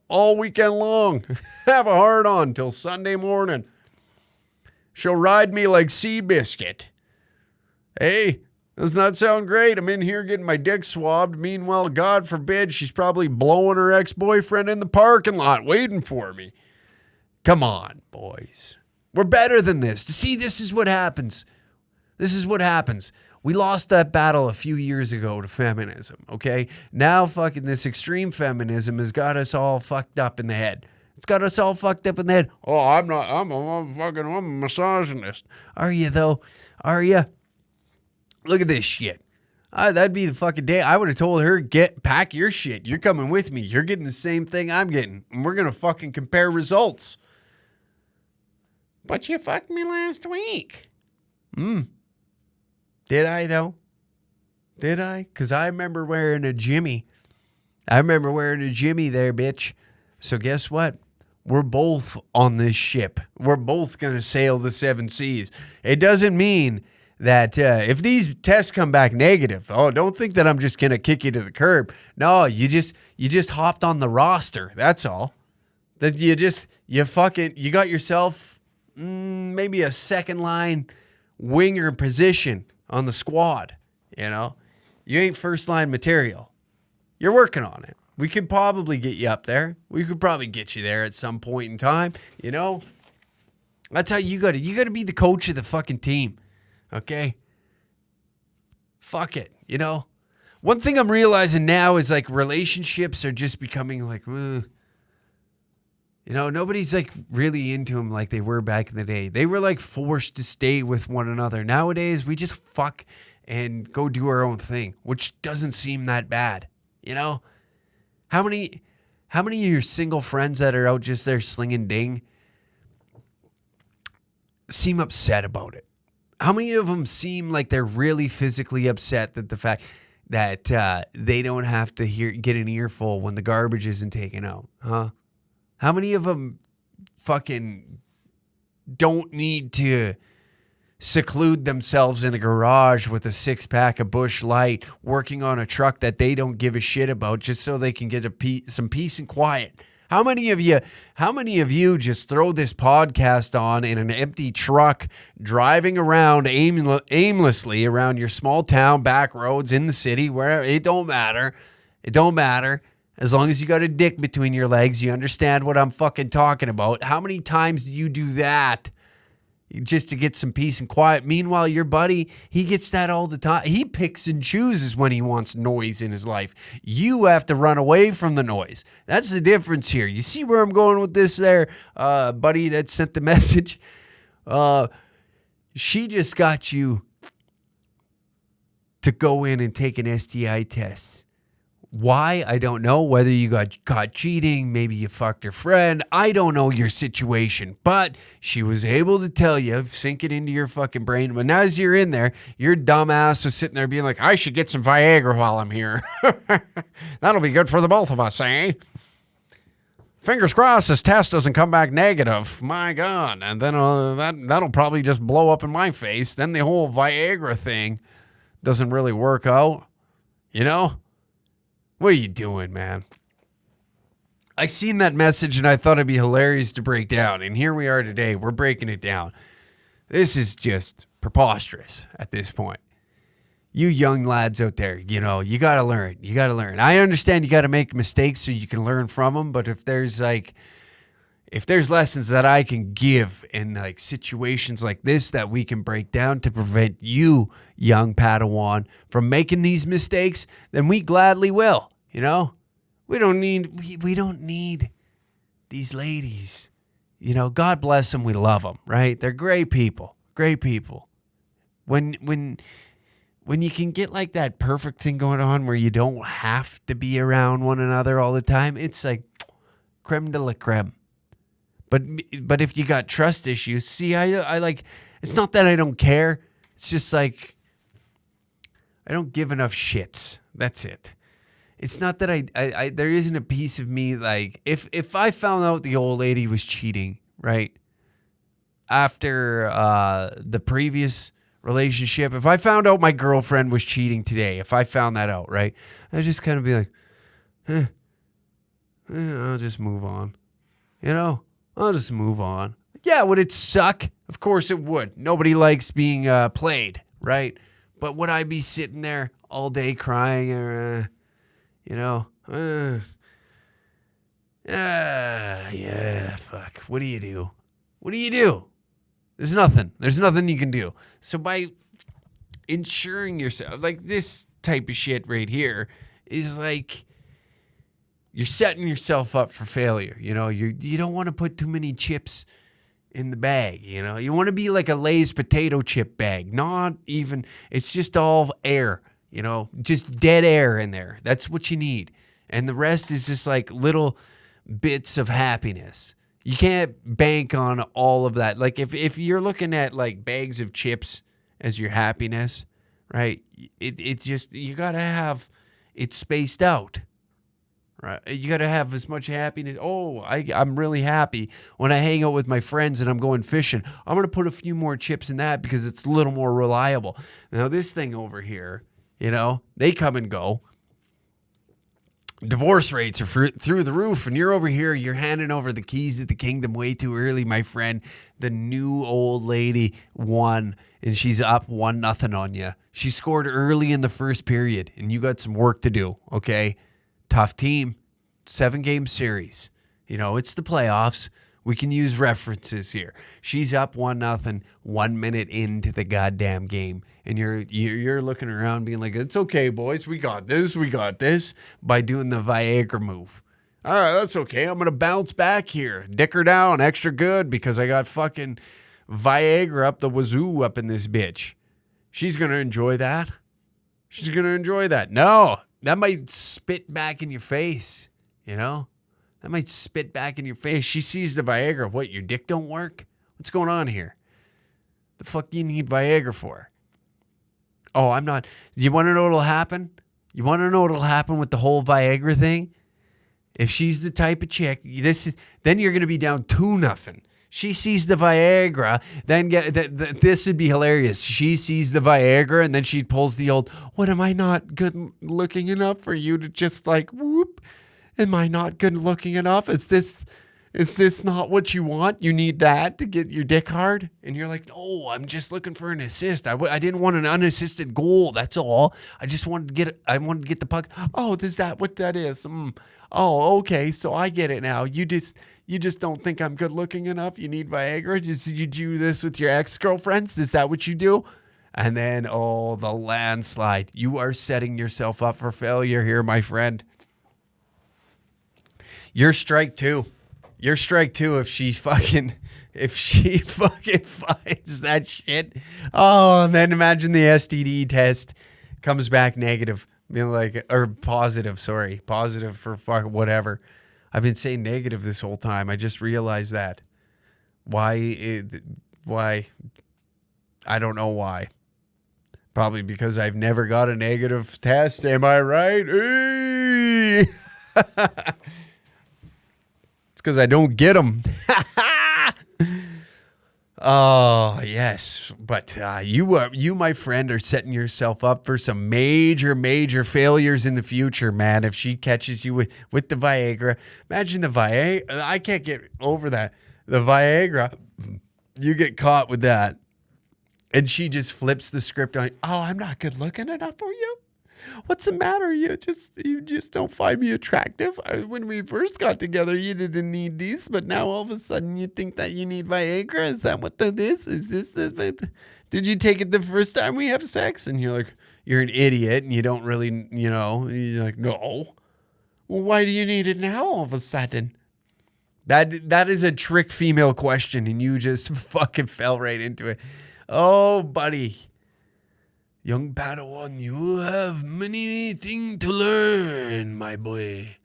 all weekend long. Have a hard-on till Sunday morning. She'll ride me like Seabiscuit. Hey, does not sound great. I'm in here getting my dick swabbed. Meanwhile, God forbid, she's probably blowing her ex-boyfriend in the parking lot waiting for me. Come on, boys. We're better than this. See, this is what happens. This is what happens. We lost that battle a few years ago to feminism, okay? Now fucking this extreme feminism has got us all fucked up in the head. It's got us all fucked up in the head. Oh, I'm a misogynist. Are you, though? Are you? Look at this shit. That'd be the fucking day. I would have told her, pack your shit. You're coming with me. You're getting the same thing I'm getting. And we're going to fucking compare results. But you fucked me last week. Did I, though? Did I? Because I remember wearing a Jimmy. there, bitch. So guess what? We're both on this ship. We're both going to sail the seven seas. It doesn't mean that if these tests come back negative, don't think that I'm just going to kick you to the curb. No, you just hopped on the roster. That's all. That you got yourself maybe a second line winger position on the squad. You know, you ain't first line material. You're working on it. We could probably get you up there. We could probably get you there at some point in time. You know, that's how you got to. You got to be the coach of the fucking team. Okay? Fuck it. You know, one thing I'm realizing now is like relationships are just becoming like, you know, nobody's like really into them like they were back in the day. They were like forced to stay with one another. Nowadays, we just fuck and go do our own thing, which doesn't seem that bad. You know? How many of your single friends that are out just there slinging ding seem upset about it? How many of them seem like they're really physically upset that the fact that they don't have to get an earful when the garbage isn't taken out? Huh? How many of them fucking don't need to seclude themselves in a garage with a 6-pack of Busch Light working on a truck that they don't give a shit about just so they can get some peace and quiet? How many of you just throw this podcast on in an empty truck driving around aimlessly around your small town back roads in the city where it don't matter. It don't matter. As long as you got a dick between your legs, you understand what I'm fucking talking about. How many times do you do that? just to get some peace and quiet. Meanwhile, your buddy, he gets that all the time. He picks and chooses when he wants noise in his life. You have to run away from the noise. That's the difference here. You see where I'm going with this there, buddy that sent the message? She just got you to go in and take an STI test. Why? I don't know. Whether you got caught cheating, maybe you fucked her friend. I don't know your situation. But she was able to tell you, sink it into your fucking brain. But as you're in there, your dumb ass was sitting there being like, I should get some Viagra while I'm here. That'll be good for the both of us, eh? Fingers crossed this test doesn't come back negative. My God. And then that'll probably just blow up in my face. Then the whole Viagra thing doesn't really work out. You know? What are you doing, man? I seen that message and I thought it'd be hilarious to break down. And here we are today. We're breaking it down. This is just preposterous at this point. You young lads out there, you know, you got to learn. You got to learn. I understand you got to make mistakes so you can learn from them. But if there's lessons that I can give in like situations like this that we can break down to prevent you, young Padawan, from making these mistakes, then we gladly will. You know, we don't need these ladies. You know, God bless them. We love them, right? They're great people. Great people. When you can get like that perfect thing going on where you don't have to be around one another all the time, it's like creme de la creme. But if you got trust issues, see, I like, it's not that I don't care. It's just like, I don't give enough shits. That's it. It's not that I there isn't a piece of me like, if I found out the old lady was cheating, right? After the previous relationship, if I found out my girlfriend was cheating today, if I found that out, right? I'd just kind of be like, I'll just move on. You know? I'll just move on. Yeah, would it suck? Of course it would. Nobody likes being played, right? But would I be sitting there all day crying or, yeah, fuck. What do you do? What do you do? There's nothing. There's nothing you can do. So by ensuring yourself, like this type of shit right here is like, you're setting yourself up for failure. You know, you don't want to put too many chips in the bag. You know, you want to be like a Lay's potato chip bag. Not even, it's just all air, you know, just dead air in there. That's what you need. And the rest is just like little bits of happiness. You can't bank on all of that. Like if you're looking at like bags of chips as your happiness, right? It's just, you got to have it spaced out. Right. You got to have as much happiness. Oh, I'm really happy when I hang out with my friends and I'm going fishing. I'm going to put a few more chips in that because it's a little more reliable. Now, this thing over here, you know, they come and go. Divorce rates are through the roof, and you're over here, you're handing over the keys to the kingdom way too early, my friend. The new old lady won, and she's up 1-0 on you. She scored early in the first period, and you got some work to do, okay? Tough team, 7-game series. You know, it's the playoffs. We can use references here. She's up 1-0, 1 minute into the goddamn game. And you're looking around being like, it's okay, boys. We got this, by doing the Viagra move. All right, that's okay. I'm going to bounce back here. Dick her down extra good because I got fucking Viagra up the wazoo up in this bitch. She's going to enjoy that. No. That might spit back in your face, you know? That might spit back in your face. She sees the Viagra. What, your dick don't work? What's going on here? The fuck you need Viagra for? Oh, I'm not. You want to know what'll happen? You want to know what'll happen with the whole Viagra thing? If she's the type of chick, then you're going to be down 2-0. She sees the Viagra, then this would be hilarious. She sees the Viagra, and then she pulls the old, what, am I not good looking enough for you to just like, whoop? Am I not good looking enough? Is this Is this not what you want? You need that to get your dick hard? And you're like, no, I'm just looking for an assist. I didn't want an unassisted goal. That's all. I just wanted to get the puck. Oh, is that what that is? Oh, okay. So I get it now. You just don't think I'm good looking enough. You need Viagra. Did you do this with your ex-girlfriends? Is that what you do? And then, the landslide. You are setting yourself up for failure here, my friend. You're strike two. You're strike two if she fucking finds that shit. Oh, and then imagine the STD test comes back negative. Or positive, sorry. Positive for fuck whatever. I've been saying negative this whole time. I just realized that. Why? I don't know why. Probably because I've never got a negative test. Am I right? Hey! Because I don't get them. Oh, yes. But you, my friend, are setting yourself up for some major, major failures in the future, man. If she catches you with the Viagra. Imagine the Viagra. I can't get over that. The Viagra, you get caught with that. And she just flips the script on, I'm not good looking enough for you. What's the matter? You just don't find me attractive. When we first got together, you didn't need these, but now all of a sudden you think that you need Viagra. Is that what that is? Is this? Did you take it the first time we have sex? And you're like, you're an idiot, and you don't really, you're like, no. Well, why do you need it now all of a sudden? That is a trick female question, and you just fucking fell right into it. Oh, buddy. Young Padawan, you have many things to learn, my boy.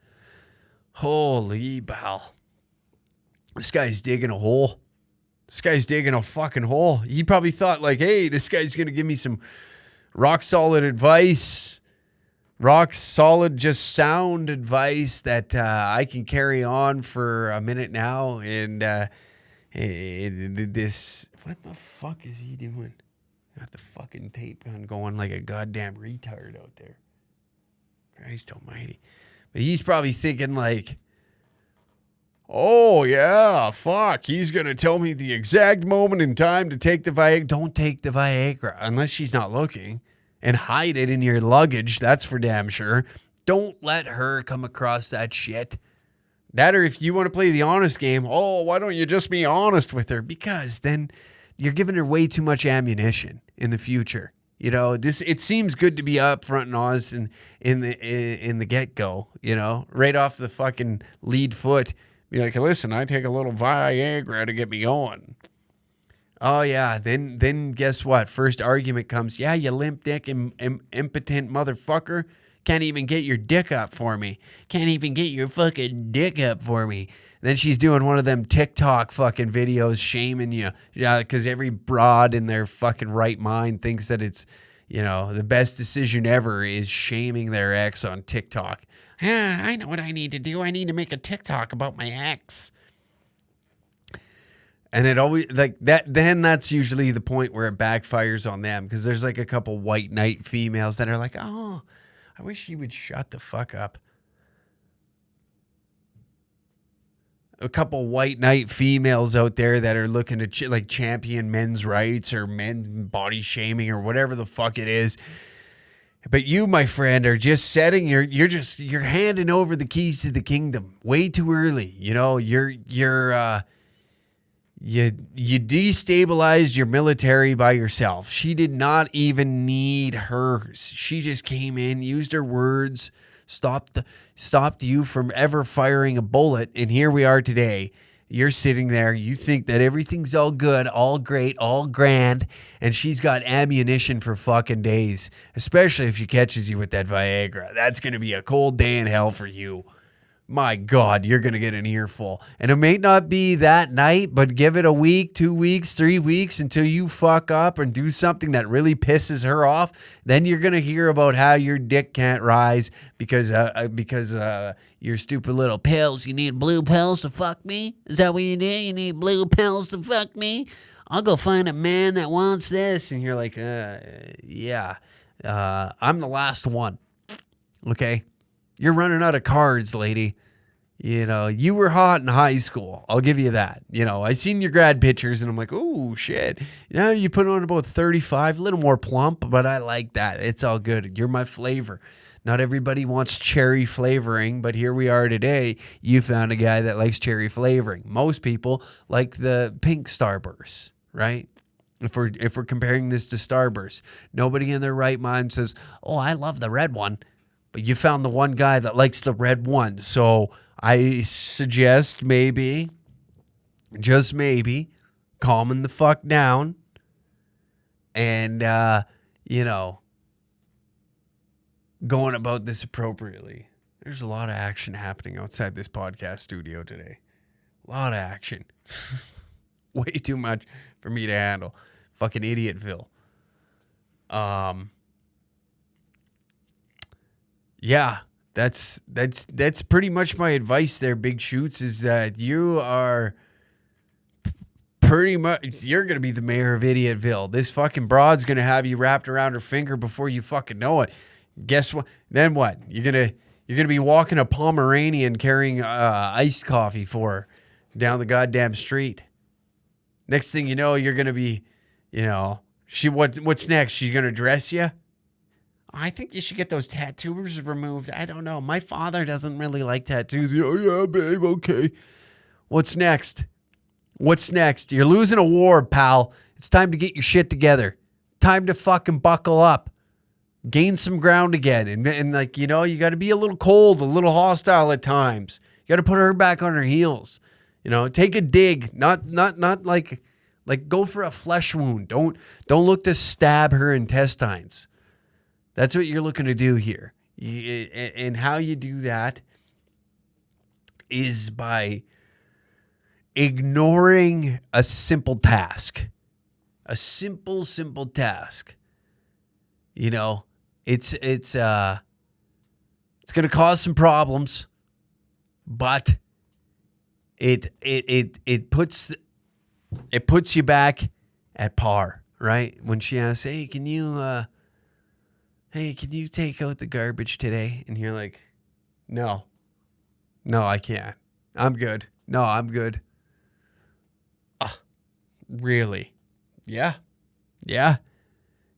Holy pal. This guy's digging a hole. This guy's digging a fucking hole. He probably thought like, hey, this guy's going to give me some rock solid advice. Rock solid, just sound advice that I can carry on for a minute now. And this, what the fuck is he doing? Got the fucking tape gun going like a goddamn retard out there. Christ almighty. But he's probably thinking like, oh yeah, fuck. He's going to tell me the exact moment in time to take the Viagra. Don't take the Viagra unless she's not looking. And hide it in your luggage. That's for damn sure. Don't let her come across that shit. That, or if you want to play the honest game, why don't you just be honest with her? Because then you're giving her way too much ammunition in the future. It seems good to be upfront and honest in the get-go, right off the fucking lead foot. Be like, listen, I take a little Viagra to get me going. Oh, yeah. Then guess what? First argument comes, yeah, you limp dick and impotent motherfucker. Can't even get your dick up for me. Can't even get your fucking dick up for me. Then she's doing one of them TikTok fucking videos shaming you. Yeah, because every broad in their fucking right mind thinks that it's, the best decision ever is shaming their ex on TikTok. I know what I need to do. I need to make a TikTok about my ex. And it always, like, that. Then that's usually the point where it backfires on them. Because there's like a couple white knight females that are like, I wish you would shut the fuck up. A couple white knight females out there that are looking to champion men's rights or men body shaming or whatever the fuck it is. But you, my friend, are just setting you're handing over the keys to the kingdom way too early. You destabilized your military by yourself. She did not even need hers. She just came in, used her words, stopped you from ever firing a bullet, and here we are today. You're sitting there, you think that everything's all good, all great, all grand, and she's got ammunition for fucking days, especially if she catches you with that Viagra. That's going to be a cold day in hell for you. My God, you're going to get an earful. And it may not be that night, but give it a week, 2 weeks, 3 weeks until you fuck up and do something that really pisses her off. Then you're going to hear about how your dick can't rise because your stupid little pills. You need blue pills to fuck me? Is that what you do? You need blue pills to fuck me? I'll go find a man that wants this. And you're like, yeah, I'm the last one. Okay? You're running out of cards, lady. you were hot in high school. I'll give you that. I seen your grad pictures and I'm like, oh, shit. Yeah, you put on about 35, a little more plump, but I like that. It's all good. You're my flavor. Not everybody wants cherry flavoring, but here we are today. You found a guy that likes cherry flavoring. Most people like the pink Starburst, right? If we're comparing this to Starburst, nobody in their right mind says, oh, I love the red one. But you found the one guy that likes the red one. So I suggest maybe, just maybe, calming the fuck down and, going about this appropriately. There's a lot of action happening outside this podcast studio today. A lot of action. Way too much for me to handle. Fucking Idiotville. Yeah, that's pretty much my advice there, Big Shoots, is that you are pretty much, you're going to be the mayor of Idiotville. This fucking broad's going to have you wrapped around her finger before you fucking know it. Guess what? Then what? You're going to be walking a Pomeranian carrying iced coffee for her down the goddamn street. Next thing you know, you're going to be, what's next? She's going to dress you? I think you should get those tattoos removed. I don't know. My father doesn't really like tattoos. Oh, yeah, babe, okay. What's next? You're losing a war, pal. It's time to get your shit together. Time to fucking buckle up. Gain some ground again. And you got to be a little cold, a little hostile at times. You got to put her back on her heels. Take a dig. Not like go for a flesh wound. Don't look to stab her intestines. That's what you're looking to do here. And how you do that is by ignoring a simple task. A simple task. It's going to cause some problems, but it puts you back at par, right? When she asks, hey, can you take out the garbage today? And you're like, no, I can't. I'm good. No, I'm good. Really? Yeah.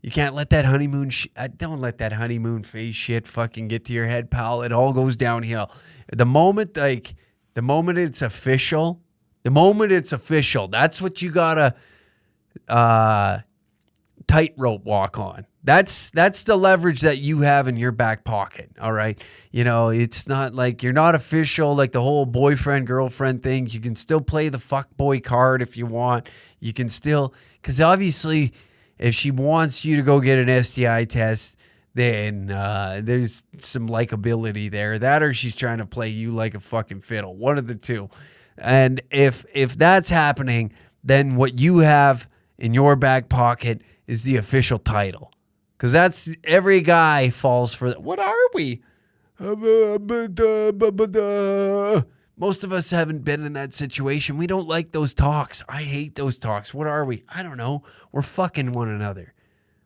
You can't let that honeymoon don't let that honeymoon phase shit fucking get to your head, pal. It all goes downhill. The moment it's official, that's what you gotta tightrope walk on. That's the leverage that you have in your back pocket, all right? It's not like you're not official, like the whole boyfriend-girlfriend thing. You can still play the fuckboy card if you want. You can still, because obviously, if she wants you to go get an STI test, then there's some likability there. That or she's trying to play you like a fucking fiddle. One of the two. And if that's happening, then what you have in your back pocket is the official title. Because that's, every guy falls for that. What are we? Most of us haven't been in that situation. We don't like those talks. I hate those talks. What are we? I don't know. We're fucking one another.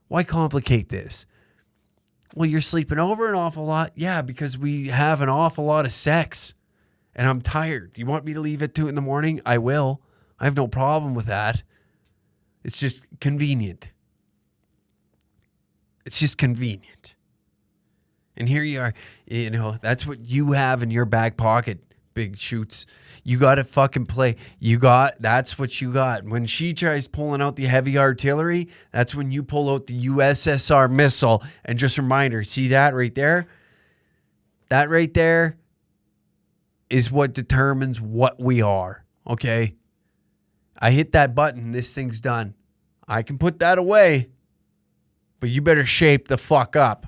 Why complicate this? Well, you're sleeping over an awful lot. Yeah, because we have an awful lot of sex. And I'm tired. Do you want me to leave at 2 a.m? I will. I have no problem with that. It's just convenient. It's just convenient. And here you are. That's what you have in your back pocket, Big Shoots. You got to fucking play. That's what you got. When she tries pulling out the heavy artillery, that's when you pull out the USSR missile and just remind her, see that right there? That right there is what determines what we are, okay? I hit that button, this thing's done. I can put that away, but you better shape the fuck up.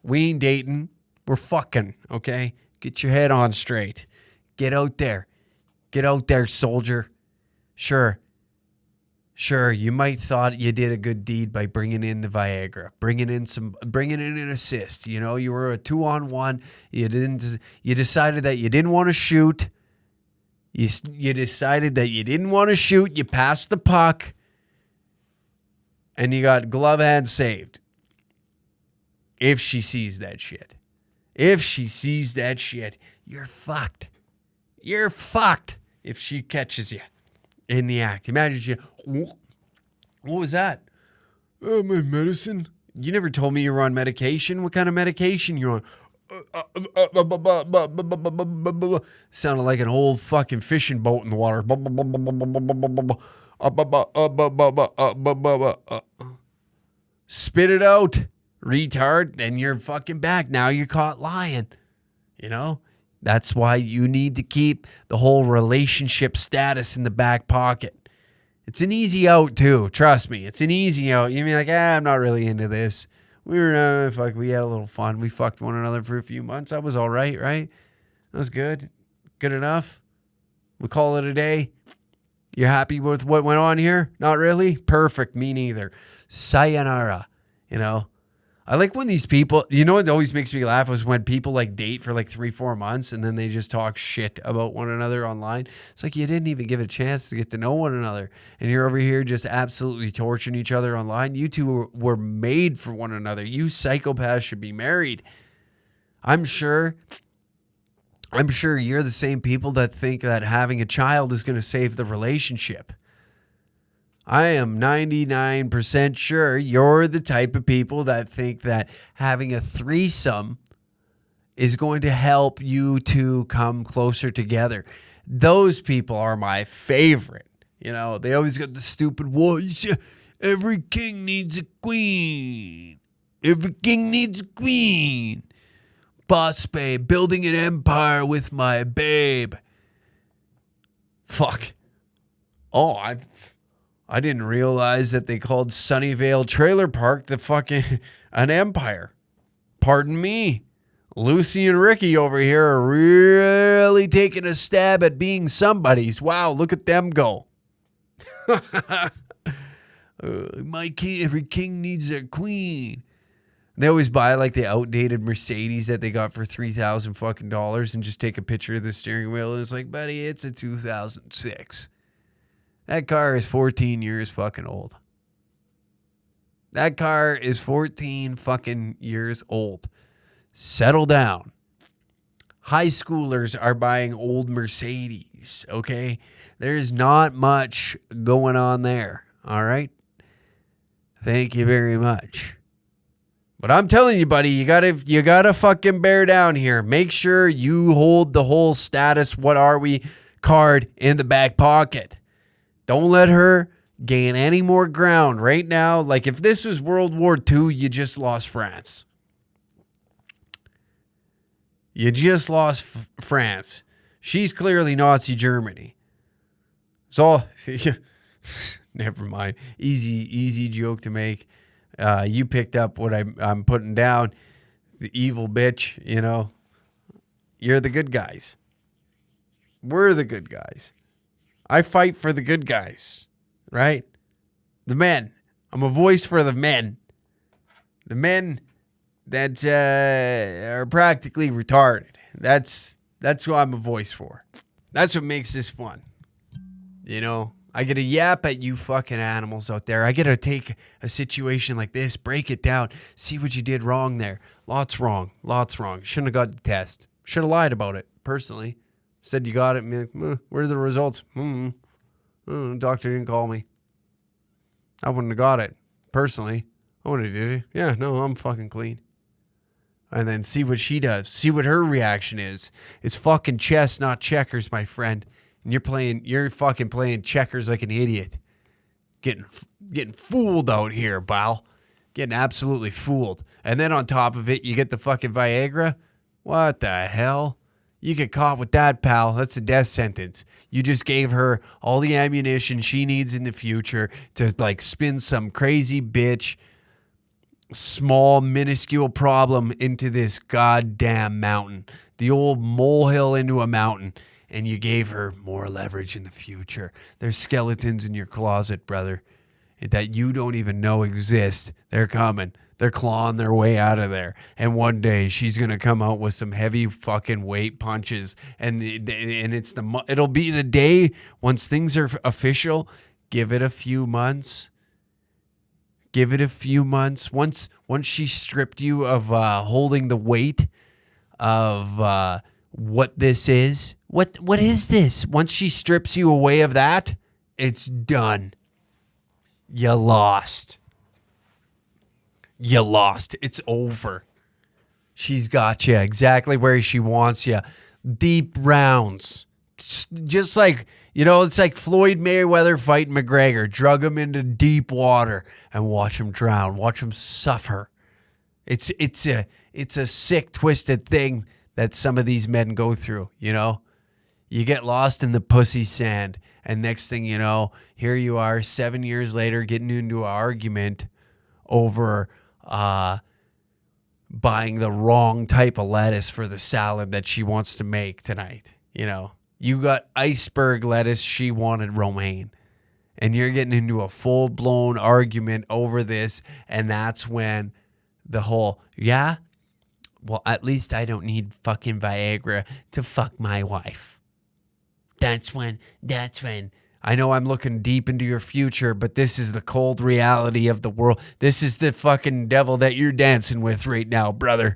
We ain't dating. We're fucking, okay? Get your head on straight. Get out there. Get out there, soldier. Sure, you might thought you did a good deed by bringing in the Viagra, bringing in an assist. You were a 2-on-1. You decided that you didn't want to shoot. You decided that you didn't want to shoot. You passed the puck. And you got glove hand saved. If she sees that shit. You're fucked. You're fucked if she catches you in the act. Imagine you. What was that? My medicine. You never told me you were on medication. What kind of medication you on? Sounded like an old fucking fishing boat in the water. Spit it out, retard. Then you're fucking back. Now you're caught lying. You know? That's why you need to keep the whole relationship status in the back pocket. It's an easy out, too. Trust me. It's an easy out. You mean like, I'm not really into this. We were, we had a little fun. We fucked one another for a few months. That was all right, right? That was good. Good enough. We call it a day. You're happy with what went on here? Not really? Perfect. Me neither. Sayonara. You know? I like when these people, you know what always makes me laugh is when people like date for like 3-4 months and then they just talk shit about one another online. It's like you didn't even give it a chance to get to know one another. And you're over here just absolutely torching each other online. You two were made for one another. You psychopaths should be married. I'm sure you're the same people that think that having a child is going to save the relationship. I am 99% sure you're the type of people that think that having a threesome is going to help you two come closer together. Those people are my favorite. You know, they always got the stupid, every king needs a queen. Every king needs a queen. Boss babe, building an empire with my babe. Fuck. Oh, I didn't realize that they called Sunnyvale Trailer Park the fucking an empire. Pardon me. Lucy and Ricky over here are really taking a stab at being somebody's. Wow, look at them go. My king, every king needs a queen. They always buy like the outdated Mercedes that they got for $3,000 fucking dollars and just take a picture of the steering wheel. And it's like, buddy, it's a 2006. That car is 14 years fucking old. That car is 14 fucking years old. Settle down. High schoolers are buying old Mercedes, okay? There's not much going on there, all right? Thank you very much. But I'm telling you, buddy, you gotta fucking bear down here. Make sure you hold the whole status, what are we, card in the back pocket. Don't let her gain any more ground right now. Like if this was World War II, you just lost France. You just lost France. She's clearly Nazi Germany. So, never mind. Easy joke to make. You picked up what I'm putting down. The evil bitch, you know. You're the good guys. We're the good guys. I fight for the good guys, right? The men. I'm a voice for the men. The men that are practically retarded. That's who I'm a voice for. That's what makes this fun. You know, I get to yap at you fucking animals out there. I get to take a situation like this, break it down, see what you did wrong there. Lots wrong. Shouldn't have got the test. Should have lied about it, personally. Said you got it. And like, where's the results? Doctor didn't call me. I wouldn't have got it. Personally. I wouldn't have did it. Yeah, no, I'm fucking clean. And then see what she does. See what her reaction is. It's fucking chess, not checkers, my friend. And you're fucking playing checkers like an idiot. Getting fooled out here, pal. Getting absolutely fooled. And then on top of it, you get the fucking Viagra. What the hell? You get caught with that, pal. That's a death sentence. You just gave her all the ammunition she needs in the future to like spin some crazy bitch, small, minuscule problem into this goddamn mountain. The old molehill into a mountain. And you gave her more leverage in the future. There's skeletons in your closet, brother, that you don't even know exist. They're coming. They're clawing their way out of there. And one day she's going to come out with some heavy fucking weight punches. And it'll be the day once things are official. Give it a few months. Once she stripped you of holding the weight of what this is, What is this? Once she strips you away of that, it's done. You lost. You lost. It's over. She's got you exactly where she wants you. Deep rounds. Just like, it's like Floyd Mayweather fighting McGregor. Drug him into deep water and watch him drown. Watch him suffer. It's a sick, twisted thing that some of these men go through, You get lost in the pussy sand, and next thing you know, here you are 7 years later getting into an argument over buying the wrong type of lettuce for the salad that she wants to make tonight. You got iceberg lettuce, she wanted romaine. And you're getting into a full-blown argument over this, and that's when the whole, well, at least I don't need fucking Viagra to fuck my wife. That's when, I know I'm looking deep into your future, but this is the cold reality of the world. This is the fucking devil that you're dancing with right now, brother.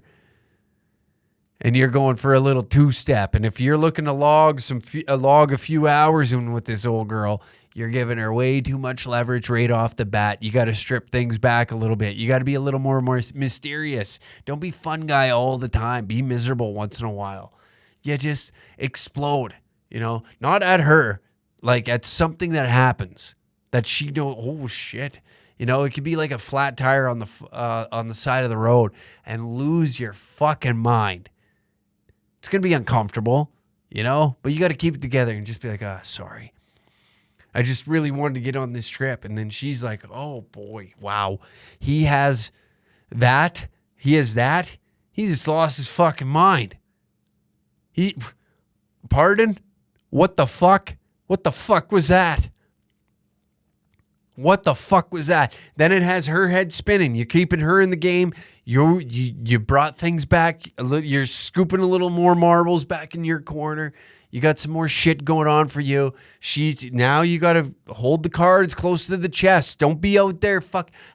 And you're going for a little two-step. And if you're looking to log a few hours in with this old girl, you're giving her way too much leverage right off the bat. You got to strip things back a little bit. You got to be a little more mysterious. Don't be fun guy all the time. Be miserable once in a while. You just explode, not at her, like at something that happens that she don't, oh shit. It could be like a flat tire on the side of the road and lose your fucking mind. It's going to be uncomfortable, but you got to keep it together and just be like, sorry. I just really wanted to get on this trip. And then she's like, oh boy, wow. He has that. He just lost his fucking mind. Pardon? What the fuck? What the fuck was that? What the fuck was that? Then it has her head spinning. You're keeping her in the game. You brought things back. You're scooping a little more marbles back in your corner. You got some more shit going on for you. Now you got to hold the cards close to the chest. Don't be out there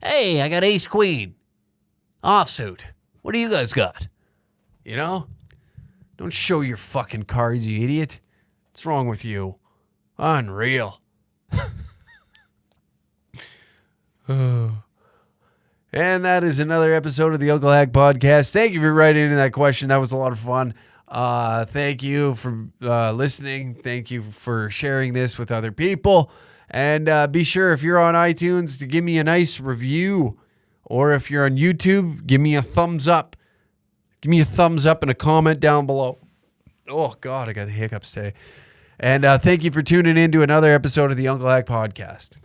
hey, I got ace queen. Offsuit. What do you guys got? Don't show your fucking cards, you idiot. What's wrong with you? Unreal. And that is another episode of the Uncle Hack Podcast. Thank you for writing into that question. That was a lot of fun. Thank you for listening. Thank you for sharing this with other people. And be sure, if you're on iTunes, to give me a nice review. Or if you're on YouTube, give me a thumbs up. Give me a thumbs up and a comment down below. Oh, God, I got the hiccups today. And thank you for tuning in to another episode of the Uncle Hack Podcast.